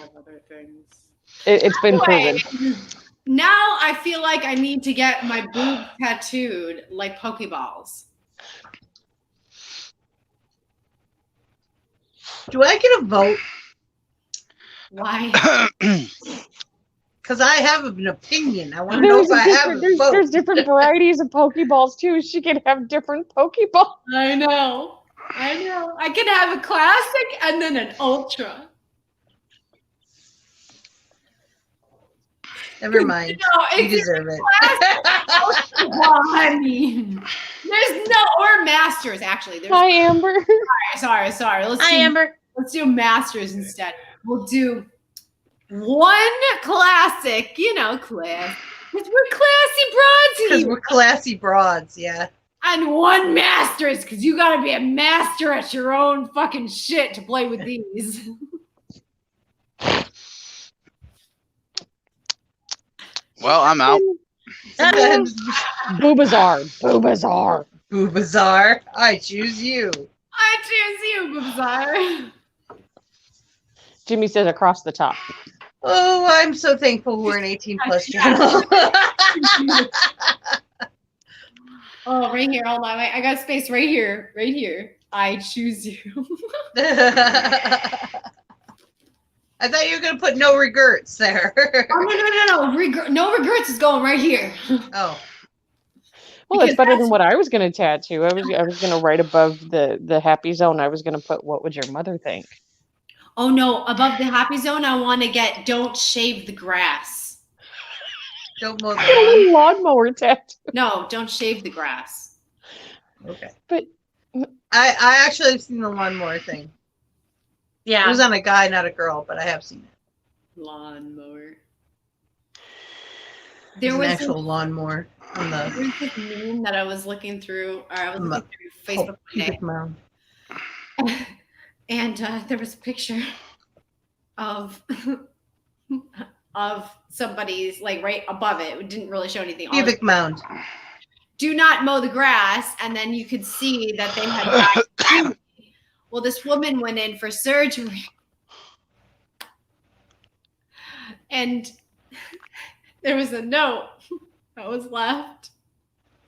of other things. It's been proven. Anyway, now I feel like I need to get my boob tattooed like Pokeballs. Do I get a vote? Why? Because I have an opinion. I want to know if I have a vote. There's different varieties of Pokeballs too. She can have different Pokeballs. I know. I can have a classic and then an ultra. Never mind. You deserve it. Honey. There's no, or masters actually. Hi, Amber. Sorry. Amber. Let's do masters instead. We'll do one classic, class. Because we're classy broads here. Because we're classy broads, yeah. And one masters, because you gotta be a master at your own fucking shit to play with these. Well, I'm out. Boobazar. Boobazar. I choose you. Boobazar. Jimmy says across the top. Oh, I'm so thankful we're an 18 plus channel. Oh, right here. Hold on. Wait, I got space right here. Right here. I choose you. I thought you were going to put no regrets there. Oh, no. No regrets is going right here. Oh. Well, it's better than what I was going to tattoo. I was going to write above the happy zone. I was going to put, what would your mother think? Oh, no. Above the happy zone, I want to get don't shave the grass. Don't mow the lawn. Lawnmower tattoo. No, don't shave the grass. Okay. But I actually have seen the lawnmower thing. Yeah. It was on a guy, not a girl, but I have seen it. Lawnmower. There was an actual lawnmower on the. There was this meme that I was looking through, or I was looking through Facebook today. Mound. And there was a picture of somebody's like right above it. It didn't really show anything. Pubic mound. Do not mow the grass, and then you could see that they had. Well, this woman went in for surgery, and there was a note that was left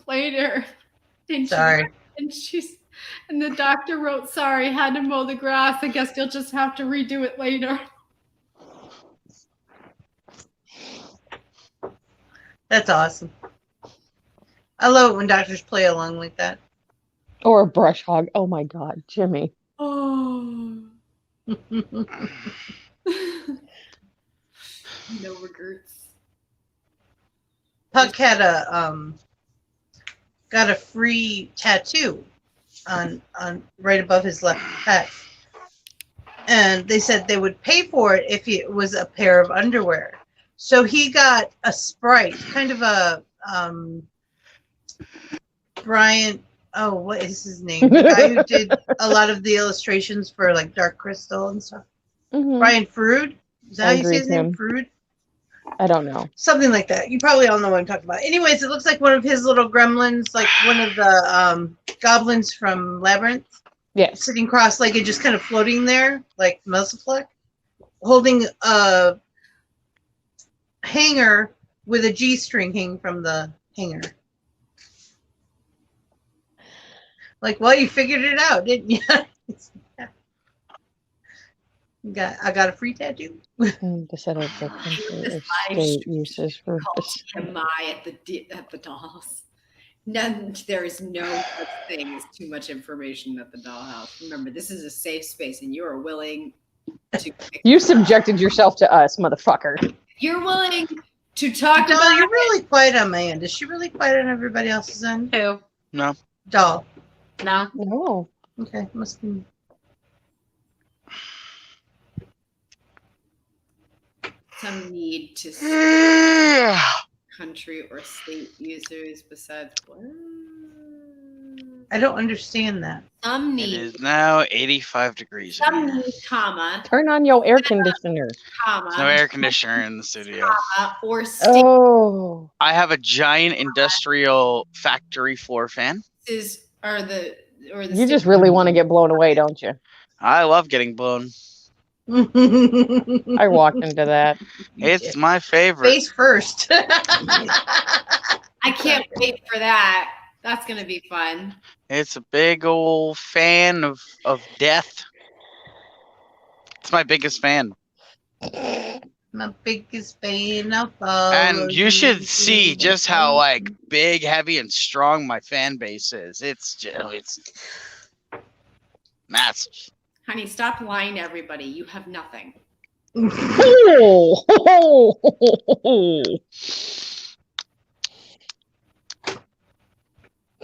later. Sorry. And the doctor wrote, "Sorry, had to mow the grass. I guess you'll just have to redo it later." That's awesome. I love it when doctors play along like that. Or a brush hog. Oh my God, Jimmy. Oh. No regrets. Puck had got a free tattoo on right above his left pec. And they said they would pay for it if it was a pair of underwear. So he got a Sprite, kind of a Brian, oh, what is his name? The guy who did a lot of the illustrations for like Dark Crystal and stuff. Mm-hmm. Brian Frood? Is that how you say his name? Frood? I don't know. Something like that. You probably all know what I'm talking about. Anyways, it looks like one of his little gremlins, like one of the goblins from Labyrinth. Yes. Sitting cross-legged, just kind of floating there, like Musafleck, holding a hanger with a G-string hanging from the hanger. Like, well, you figured it out, didn't you? I got a free tattoo. To set up the country or state uses for TMI at the dolls. There is no such thing as too much information at the dollhouse. Remember, this is a safe space, and you are willing to. You subjected yourself to us, motherfucker. You're willing to talk Doll, about. you're really quiet on my end. Is she really quiet on everybody else's end? Who? No. Doll. No. No. Okay, must be. Some need to country or state users besides what? I don't understand that. Some need. It is now 85 degrees. Some need, comma. Turn on your air conditioner. Comma. There's no air conditioner in the studio. Comma, or state. Oh. I have a giant industrial factory floor fan. You just really want to get blown away, don't you? I love getting blown. I walked into that. It's my favorite. Face first. I can't wait for that. That's going to be fun. It's a big old fan of death. It's my biggest fan. My biggest fan of And you should see just how like big, heavy, and strong my fan base is. It's massive. Honey, stop lying to everybody. You have nothing.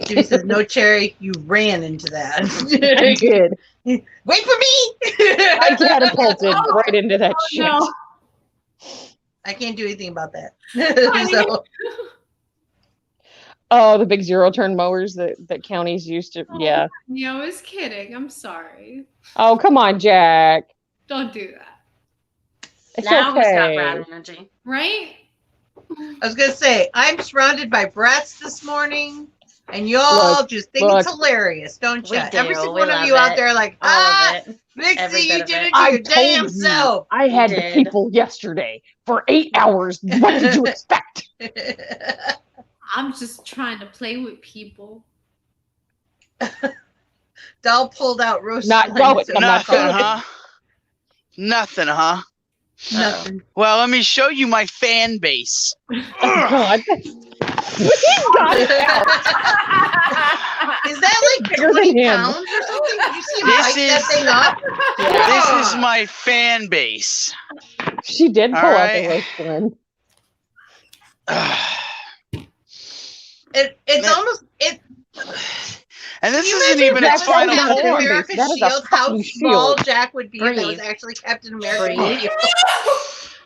Jimmy says, "No, Cherry, you ran into that." I did. Wait for me! I catapulted right into that shit. No. I can't do anything about that. So. Oh, the big zero-turn mowers that counties used to. Yeah. I was kidding. I'm sorry. Oh, come on, Jack. Don't do that. It's now we stop okay. rat energy. Right? I was gonna say, I'm surrounded by brats this morning, and y'all just think it's hilarious, don't you? Every single one of you out there, like, Vixie, you did it to your damn self. I had the people yesterday for 8 hours. What did you expect? I'm just trying to play with people. Doll pulled out roast. Not going. Nothing, huh? Nothing, huh? Nothing. Well, let me show you my fan base. Oh, God. Got it out. Is that like 20 pounds or something? Did you see him bite that thing up? Yeah. This is my fan base. She did pull out the roast blend. It's almost it. And this isn't even its final Captain form. America's shield, how small Jack would be if that was actually Captain America's shield.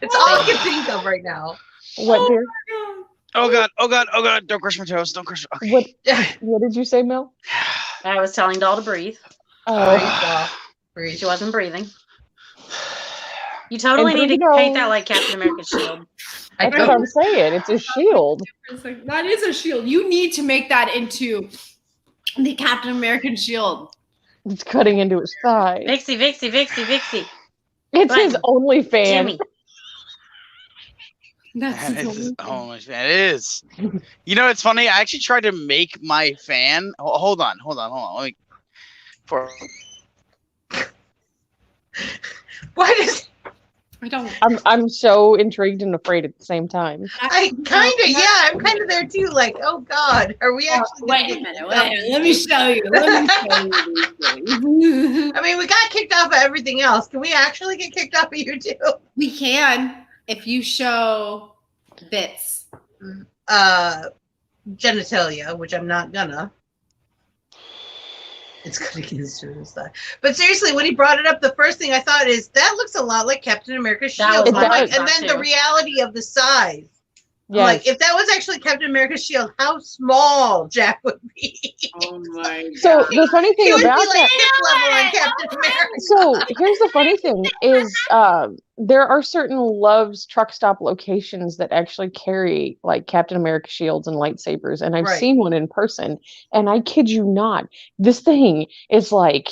It's all I can think of right now. What, dear? Oh God! Oh God! Oh God! Don't crush my toes! Don't crush. Okay. What did you say, Mel? I was telling Doll to breathe. Breathe. She wasn't breathing. You totally need to paint that like Captain America's shield. That's what I'm saying. It's a shield. That is a shield. You need to make that into the Captain American shield. It's cutting into his thigh. Vixie. It's his only fan. Jimmy. That's his only fan. It is. You know, it's funny. I actually tried to make my fan. Hold on. Let me. What is? I don't. I'm so intrigued and afraid at the same time. I'm kind of there too. Like, oh God, are we actually? Wait a minute. Let me show you. I mean, we got kicked off of everything else. Can we actually get kicked off of you too? We can if you show bits. Genitalia, which I'm not gonna. It's gonna get suicide. But seriously, when he brought it up, the first thing I thought is that looks a lot like Captain America's shield. And then the reality of the size. Yes. Like, if that was actually Captain America's shield, how small Jack would be. Oh my God. So the funny thing about that, level on Captain America. So here's the funny thing is there are certain Love's truck stop locations that actually carry like Captain America shields and lightsabers, and I've seen one in person, and I kid you not, this thing is like,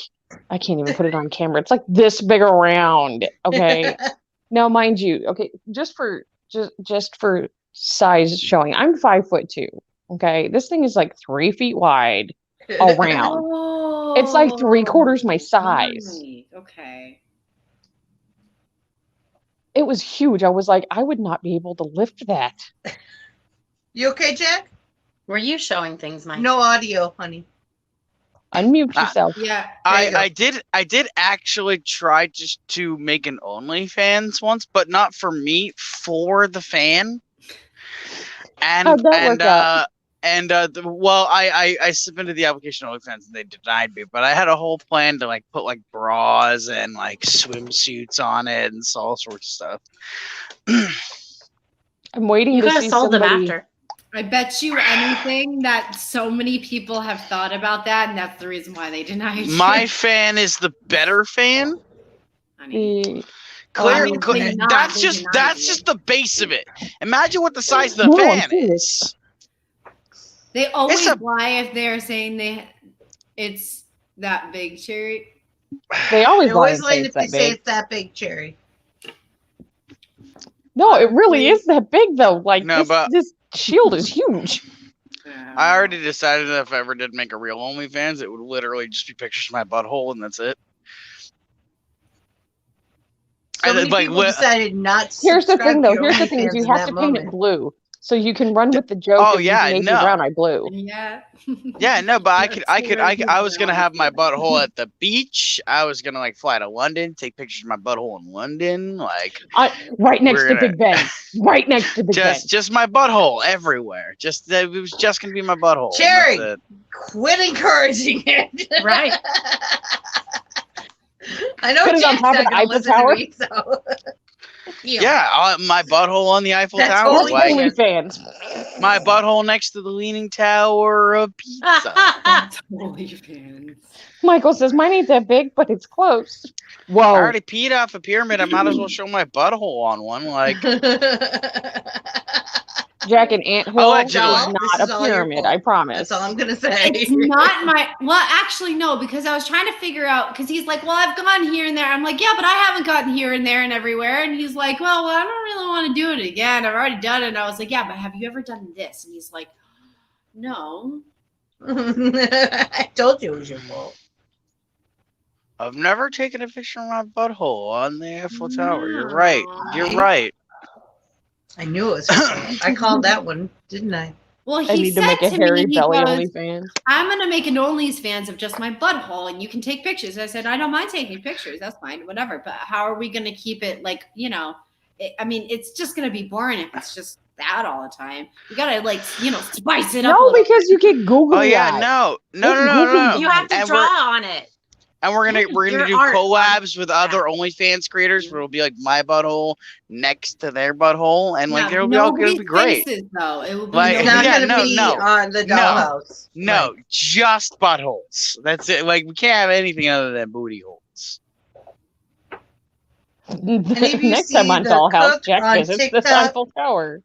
I can't even put it on camera. It's like this big around. Okay. Now, mind you, okay, just for size showing, I'm 5'2". Okay, this thing is like 3 feet wide around. It's like 3/4 my size. Okay. It was huge. I was like, I would not be able to lift that. You okay, Jack? Were you showing things, Mike? No audio, honey. Unmute yourself. Yeah. I did actually try just to make an OnlyFans once, but not for me, for the fan. And how'd that work out? I submitted the application to OnlyFans and they denied me, but I had a whole plan to like put like bras and like swimsuits on it and all sorts of stuff. I'm waiting you to could see have sold somebody... them after. I bet you anything that so many people have thought about that, and that's the reason why they denied you. My fan is the better fan. Honey. That's just the base of it. Imagine what the size of the fan is. They always lie if they're saying it's that big, Cherry. They always lie if they say it's that big, Cherry. No, it really is that big though. Like no, this shield is huge. I already decided that if I ever did make a real OnlyFans, it would literally just be pictures of my butthole and that's it. many people decided not to. Here's the thing, though. Here's the thing: is you have to paint it blue, so you can run with the joke. Oh yeah, no. Brown eye blue. Yeah. Yeah, no, but I was gonna have my butthole at the beach. I was gonna like fly to London, take pictures of my butthole in London, like right next to Big Ben. Right next to Big Ben. Just my butthole everywhere. It was just gonna be my butthole. Cherry, quit encouraging it. Right. I know Put it on top of the Eiffel Tower. Yeah, my butthole on the Eiffel Tower. That's OnlyFans. My butthole next to the Leaning Tower of Pizza. That's OnlyFans. Michael says, mine ain't that big, but it's close. Whoa. I already peed off a pyramid. I might as well show my butthole on one. Like, Jack, an anthill is not a pyramid, I promise. That's all I'm going to say. It's not my... Well, actually, no, because I was trying to figure out... Because he's like, well, I've gone here and there. I'm like, yeah, but I haven't gotten here and there and everywhere. And he's like, well, I don't really want to do it again. I've already done it. And I was like, yeah, but have you ever done this? And he's like, no. I told you it was your fault. I've never taken a picture of my butthole on the Eiffel Tower. You're right. You're right. I knew it was her fault. I called that one, didn't I? Well, he I need to said make a to hairy me, belly OnlyFans. I'm going to make an OnlyFans of just my butthole, and you can take pictures. I said, I don't mind taking pictures. That's fine, whatever. But how are we going to keep it, like, you know, I mean, it's just going to be boring if it's just that all the time. You got to, like, you know, spice it up. No, because you get Google. Oh, yeah, no. You have to draw on it. And we're gonna do collabs with other OnlyFans creators where it'll be like my butthole next to their butthole, and like it'll be all gonna be great. Though. It will be like, not gonna be on the dollhouse. No, just buttholes. That's it. Like we can't have anything other than booty holes. Next time on Dollhouse, Jack visits the Eiffel Tower.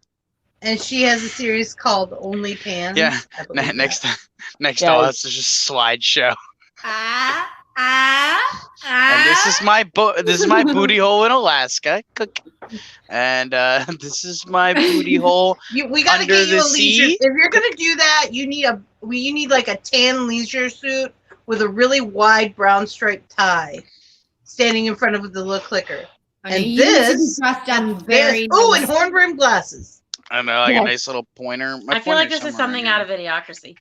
And she has a series called OnlyFans. Yeah. Next Dollhouse is just slideshow. And this is my booty hole in Alaska. And this is my booty hole we gotta under get you the a leisure. sea. If you're gonna do that, you need like a tan leisure suit with a really wide brown striped tie, standing in front of the little clicker. And this, and horn rimmed glasses. I know, like a nice little pointer. I feel like this is something out of Idiocracy.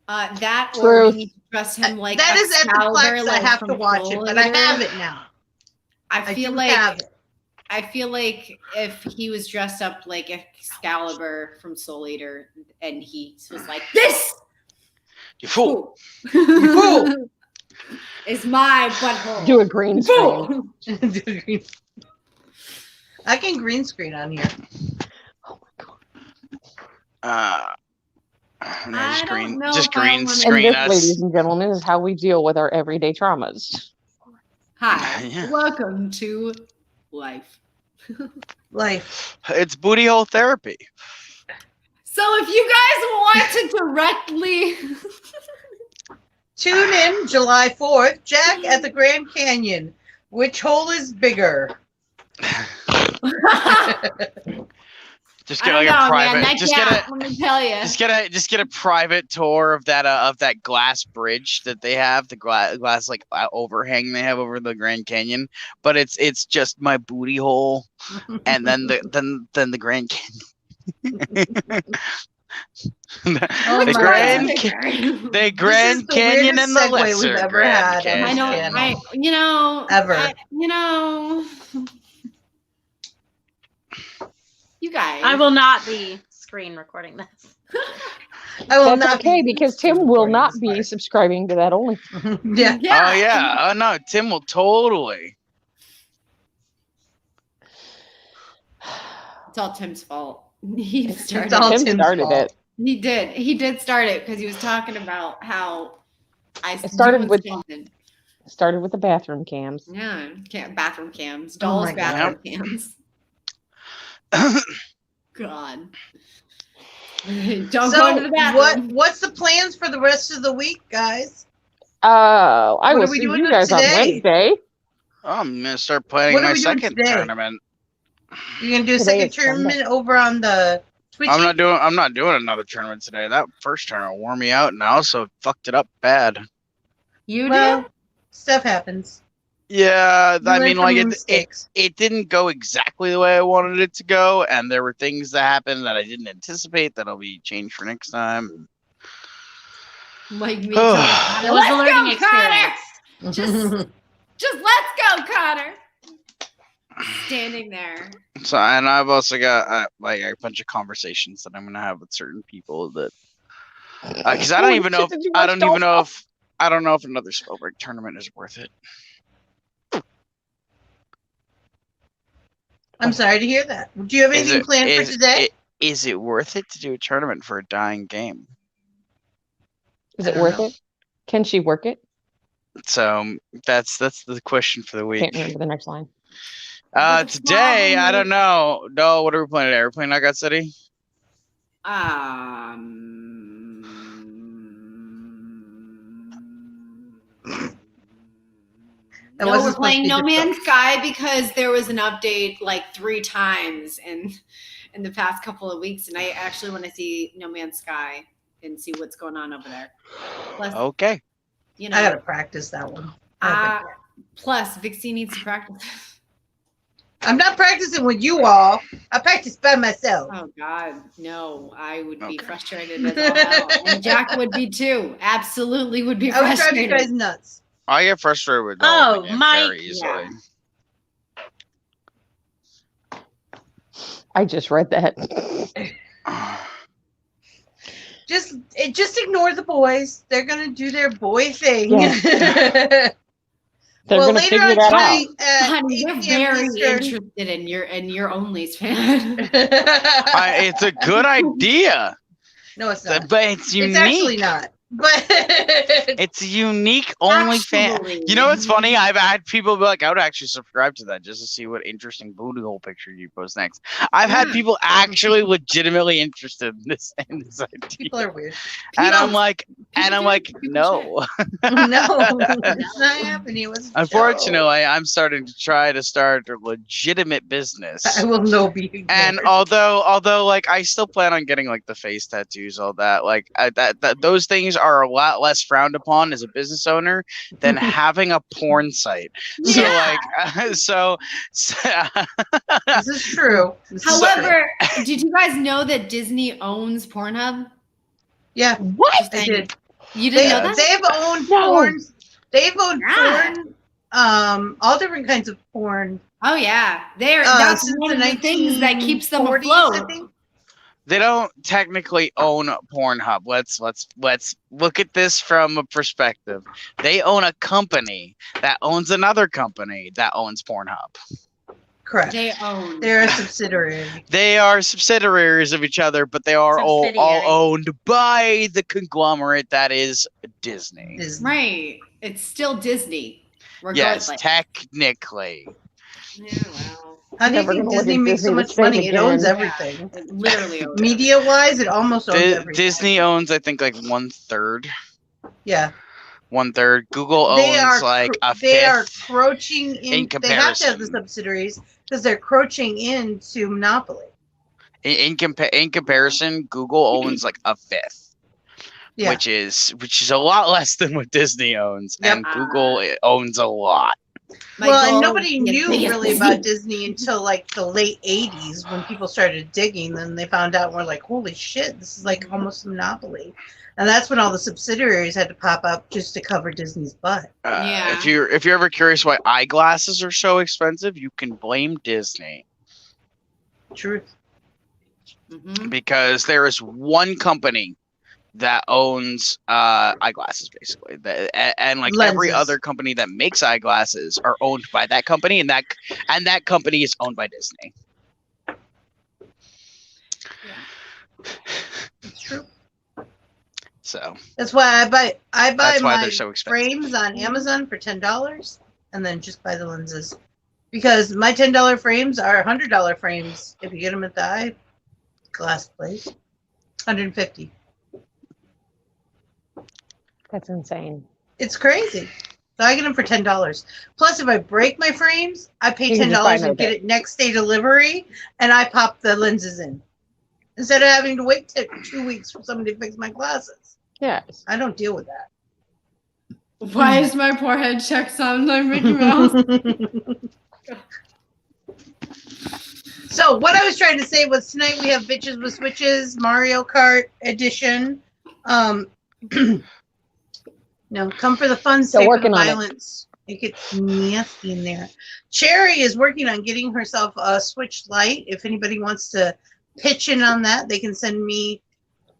That or we need to dress him like that is at the Plex. Like I have to watch it, but I have it now. I feel like if he was dressed up like Excalibur from Soul Eater and he was like, "This, you fool, you fool, is my butthole." Do a green screen. I can green screen on here. Oh my god. Just green screen us. This, ladies and gentlemen, is how we deal with our everyday traumas. Hi, welcome to life. Life. It's booty hole therapy. So if you guys want to directly tune in July 4th, Jack at the Grand Canyon. Which hole is bigger? Just get like a private. Man, let me tell you. Just get a private tour of that glass bridge that they have, the glass like overhang they have over the Grand Canyon. But it's just my booty hole, and then the Grand Canyon. the Grand Canyon and the lesser Grand Canyon. You guys. I will not be screen recording this. I will That's okay, because Tim will not be subscribing to that only. Yeah. Oh yeah. Oh no, Tim will totally. It's all Tim's fault. He started it. He did start it because he was talking about how it started with the bathroom cams. Yeah, bathroom cams, dolls bathroom cams. God. Don't go into the bathroom. What's the plans for the rest of the week, guys? I will see you guys on Wednesday. I'm gonna start planning my second tournament. You're gonna do a second tournament over on the Twitch? I'm not doing another tournament today. That first tournament wore me out and I also fucked it up bad. You do? Stuff happens. Yeah, I mean, like mistakes. It didn't go exactly the way I wanted it to go, and there were things that happened that I didn't anticipate that'll be changed for next time. Like me telling Connor, it was a learning experience. Just let's go, Connor. Standing there. So, and I've also got like a bunch of conversations that I'm gonna have with certain people that, because I don't even know if another Spellbreak tournament is worth it. I'm sorry to hear that. Do you have anything planned for today? Is it worth it to do a tournament for a dying game? Is it worth it? Can she work it? So that's the question for the week. Can't remember the next line. Today, I don't know. No, what are we playing today? Are we playing Knockout City? No, we're playing No Man's Sky because there was an update like 3 times in the past couple of weeks, and I actually want to see No Man's Sky and see what's going on over there. Plus, okay. You know, I gotta practice that one. Plus, Vixie needs to practice. I'm not practicing with you all. I practice by myself. Oh God, no! I would be frustrated as all hell, and Jack would be too. Absolutely, would be frustrated. I would drive you guys nuts. I get frustrated with very easily. Yeah. I just read that. Just ignore the boys. They're gonna do their boy thing. Yeah. They're gonna figure that out. Honey, you're very interested in your Only's fan. It's a good idea. No, it's not. But it's unique. It's actually not. But it's a unique OnlyFans. You know what's funny? I've had people be like, I would actually subscribe to that just to see what interesting booty hole picture you post next. I've had people actually legitimately interested in this idea. People are weird. And I'm like, no. No, it's not happening. Unfortunately, I'm starting to start a legitimate business. I will no be ignored. And although like I still plan on getting like the face tattoos, all that, like those things are a lot less frowned upon as a business owner than having a porn site. Yeah. So this is true. However, did you guys know that Disney owns Pornhub? Yeah. What? I did. You didn't know that? They've owned porn. They've owned porn. All different kinds of porn. Oh yeah. That's one of the things that keeps them afloat. I think. They don't technically own Pornhub. Let's look at this from a perspective. They own a company that owns another company that owns Pornhub. Correct. They're a subsidiary. They are subsidiaries of each other, but they are all owned by the conglomerate that is Disney. Right. It's still Disney. Regardless. Yes, technically. Yeah, well. How do you think Disney makes so much money? It owns everything. It literally owns Media-wise, it almost owns everything. Disney owns, I think, like 1/3. Yeah. 1/3. Google owns like a fifth. They are crouching in comparison. They have to have the subsidiaries because they're crouching into monopoly. In comparison, Google owns like a fifth. Yeah. Which is a lot less than what Disney owns. Yep. And Google owns a lot. And nobody knew really about Disney until like the late 80s when people started digging. Then they found out and were like, holy shit, this is like almost a monopoly. And that's when all the subsidiaries had to pop up just to cover Disney's butt. If you're ever curious why eyeglasses are so expensive, you can blame Disney. Truth. Mm-hmm. Because there is one company that owns eyeglasses, basically, and like lenses. Every other company that makes eyeglasses are owned by that company, and that company is owned by Disney. Yeah. It's true. So that's why I buy my frames on Amazon for $10, and then just buy the lenses because my $10 frames are $100 frames if you get them at the eyeglass place. $150. That's insane. It's crazy. So I get them for $10. Plus, if I break my frames, I pay $10 and get it next day delivery, and I pop the lenses in instead of having to wait 2 weeks for somebody to fix my glasses. Yes. I don't deal with that. Why is my forehead check sound like Mickey Mouse? So what I was trying to say was tonight we have Bitches with Switches Mario Kart edition. No, come for the fun, stay for the violence. It gets nasty in there. Cherry is working on getting herself a Switch Lite. If anybody wants to pitch in on that, they can send me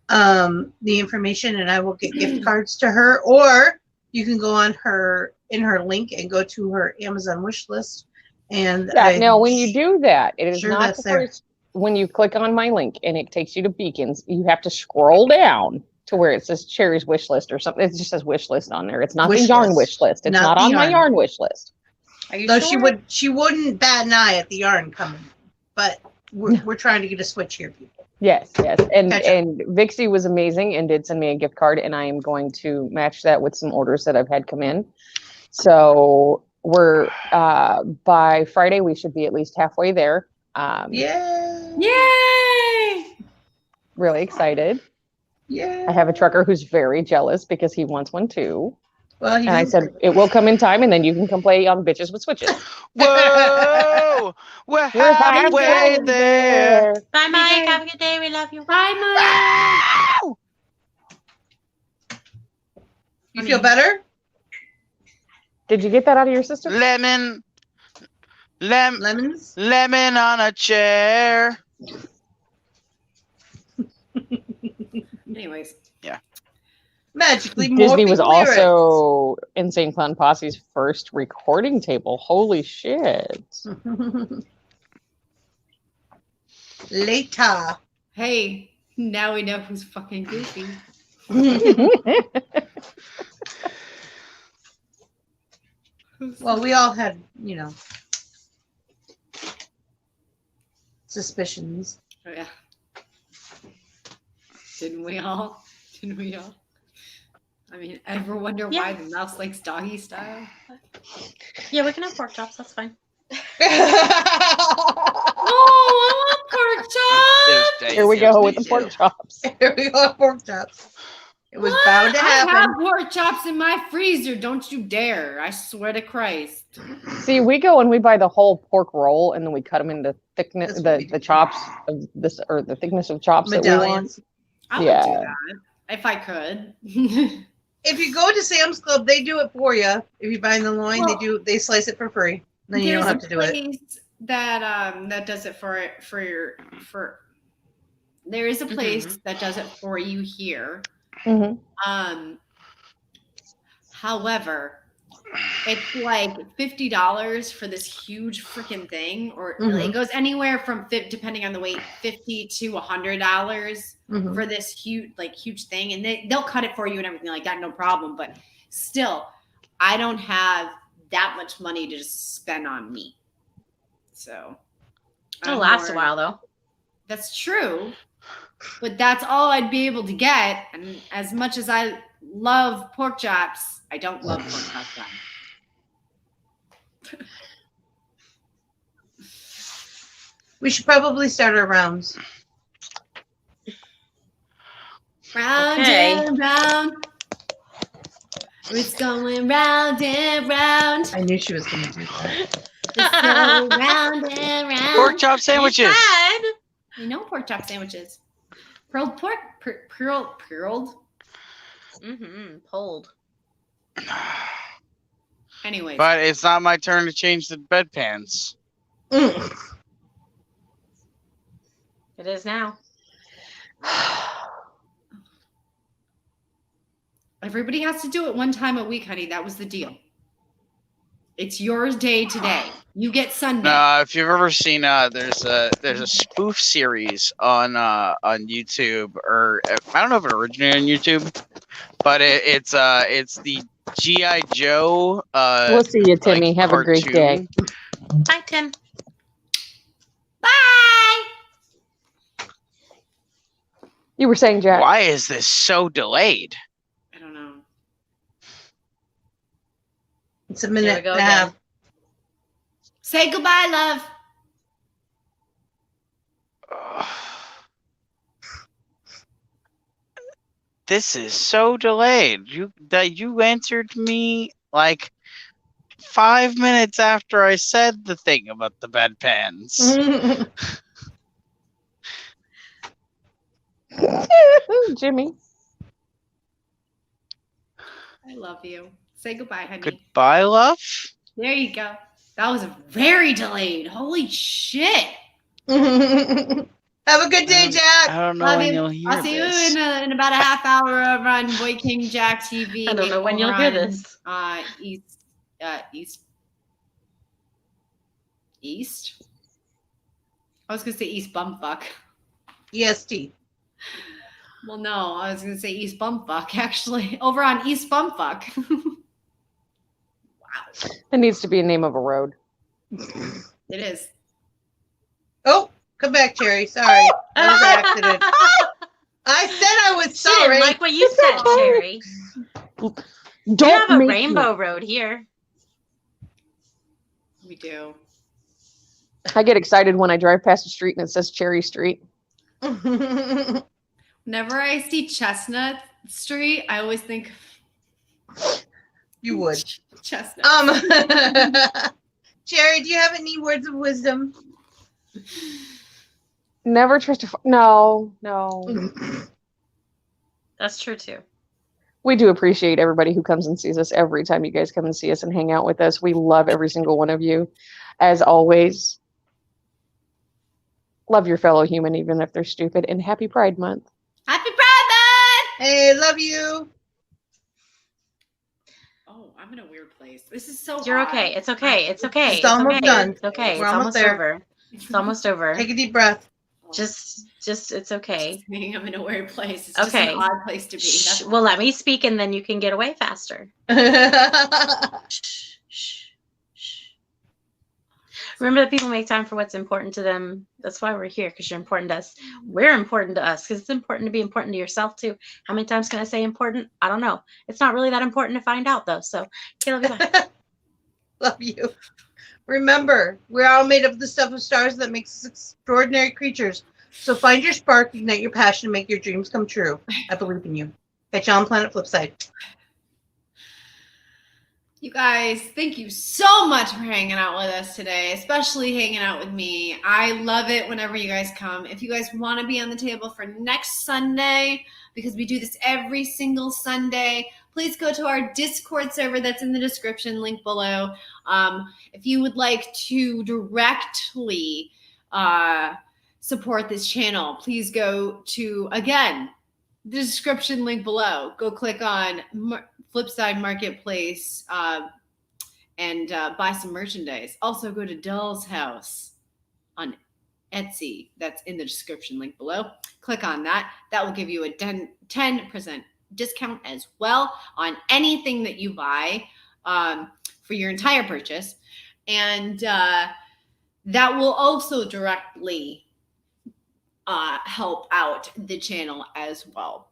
the information and I will get gift cards to her. Or you can go on her link and go to her Amazon wish list. And now when you do that, it is not the first. When you click on my link and it takes you to Beacons, you have to scroll down to where it says Cherry's wish list or something. It just says wish list on there. It's not the yarn wish list. It's not on my yarn wish list. Are you sure? She wouldn't bat an eye at the yarn coming, but we're trying to get a switch here, people. Yes. And Vixie was amazing and did send me a gift card, and I am going to match that with some orders that I've had come in. So we're by Friday we should be at least halfway there. Yay! Really excited. Yeah. I have a trucker who's very jealous because he wants one too. Well, and I said it will come in time, and then you can come play on Bitches with Switches. Whoa! We're halfway there. Bye, Mike. Have a good day. We love you. Bye, Mike. You feel better? Did you get that out of your system? Lemons. Lemons? Lemon on a chair. Anyways. Yeah. Magically, Disney was also Insane Clown Posse's first recording table. Holy shit. Later. Hey, now we know who's fucking goofy. Well, we all had, suspicions. Oh, yeah. Didn't we all? I mean, ever wonder why the mouse likes doggy style? Yeah, we can have pork chops. That's fine. Oh, I want pork chops! Here we go with the pork chops. Here we go with pork chops. It was bound to happen. I have pork chops in my freezer. Don't you dare. I swear to Christ. See, we go and we buy the whole pork roll and then we cut them into thickness, the chops of this, or the thickness of chops Medallions. that we want. I would do that if I could. If you go to Sam's Club, they do it for you. If you buy the loin, they slice it for free. Then you don't have to do it. That does it for there is a place that does it for you here. Mm-hmm. However, it's like $50 for this huge freaking thing, or it goes anywhere from depending on the weight, $50 to $100 for this huge thing, and they'll cut it for you and everything like that, no problem. But still, I don't have that much money to just spend on meat, so it'll last a while though. That's true, but that's all I'd be able to get. And as much as I love pork chops, I don't love pork chops done. We should probably start our rounds. Round and round. It's going round and round. I knew she was going to do that. It's going round and round. Pork chop sandwiches. You know pork chop sandwiches. Pearled pork. Pearled. Pulled. Anyways. But it's not my turn to change the bedpans. Mm. It is now. Everybody has to do it one time a week, honey. That was the deal. It's your day today. You get Sunday. If you've ever seen, there's a spoof series on YouTube, or I don't know if it originated on YouTube, but it's the G.I. Joe. We'll see you, Timmy. Have a great day. Bye, Tim. Bye. You were saying, Jack? Why is this so delayed? I don't know. It's a minute and a half. Say goodbye, love. This is so delayed. You answered me like 5 minutes after I said the thing about the bedpans. Jimmy. I love you. Say goodbye, honey. Goodbye, love. There you go. That was very delayed. Holy shit. Have a good day, Jack. I don't know when you'll hear I'll see this. you in about a half hour over on Boy King Jack TV. I don't know when you'll hear this. East. I was gonna say East Bumfuck. EST. Well, no, I was gonna say East Bumfuck. Actually, over on East Bumfuck. Wow. That needs to be a name of a road. It is. Oh, come back, Cherry. Sorry. That was an accident. I said I was She sorry. didn't like what you said, Cherry. Don't We have a make rainbow me. road here. We do. I get excited when I drive past a street and it says Cherry Street. Whenever I see Chestnut Street, I always think You would. Chestnut. Cherry, do you have any words of wisdom? Never trust a. No. That's true too. We do appreciate everybody who comes and sees us every time you guys come and see us and hang out with us. We love every single one of you. As always, love your fellow human, even if they're stupid. And happy Pride Month. Happy Pride Month! Hey, love you. Oh, I'm in a weird place. This is so You're odd. okay. It's okay. It's okay. It's almost done. It's okay. We're It's almost almost there. over. It's almost over. Take a deep breath. Just it's okay. I'm in a weird place. It's Okay. just an odd place to be. Shh. That's Well, let me speak and then you can get away faster. Shh, shh, shh. Remember that people make time for what's important to them. That's why we're here, because you're important to us. We're important to us because it's important to be important to yourself too. How many times can I say important? I don't know. It's not really that important to find out though. So, Caleb, goodbye. Love you. Remember, we're all made of the stuff of stars that makes us extraordinary creatures. So find your spark, ignite your passion, make your dreams come true. I believe in you. Catch you on Planet Flipside. You guys, thank you so much for hanging out with us today, especially hanging out with me. I love it whenever you guys come. If you guys want to be on the table for next Sunday, because we do this every single Sunday, please go to our Discord server that's in the description, link below. If you would like to directly support this channel, please go to, again, the description link below. Go click on Flipside Marketplace and buy some merchandise. Also go to DollHouZe on Etsy. That's in the description link below. Click on that. That will give you a 10% discount as well on anything that you buy for your entire purchase. And that will also directly help out the channel as well.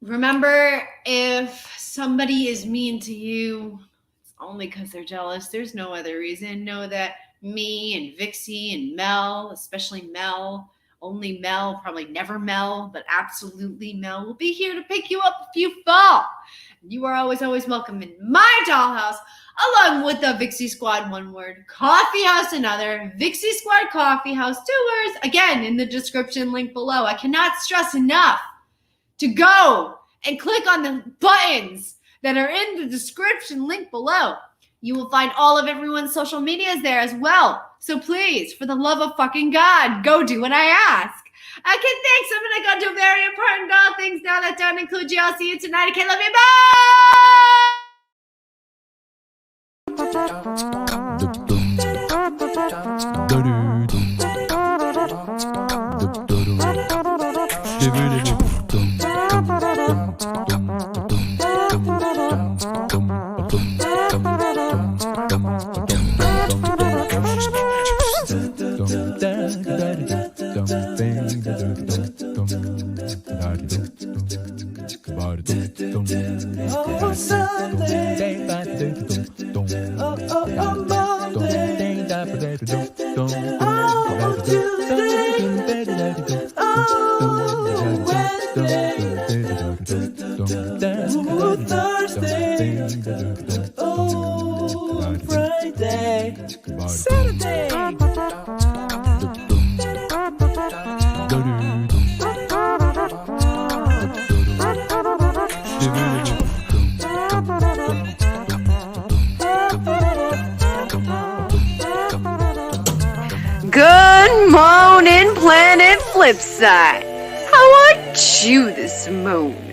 Remember, if somebody is mean to you, it's only because they're jealous. There's no other reason. Know that me and Vixie and Mel, especially Mel, only Mel, probably never Mel, but absolutely Mel, will be here to pick you up if you fall. You are always, always welcome in my dollhouse, along with the Vixie Squad, one word, Coffee House, another, Vixie Squad Coffee House, 2 words, again, in the description link below. I cannot stress enough to go and click on the buttons that are in the description link below. You will find all of everyone's social medias there as well. So please, for the love of fucking God, go do what I ask. Okay, thanks. I'm going to go do very important doll things now that don't include you. I'll see you tonight. Okay, love you. Monday. Thursday, oh, Friday, Saturday. Good morning, Planet Flipside. How are you this morning?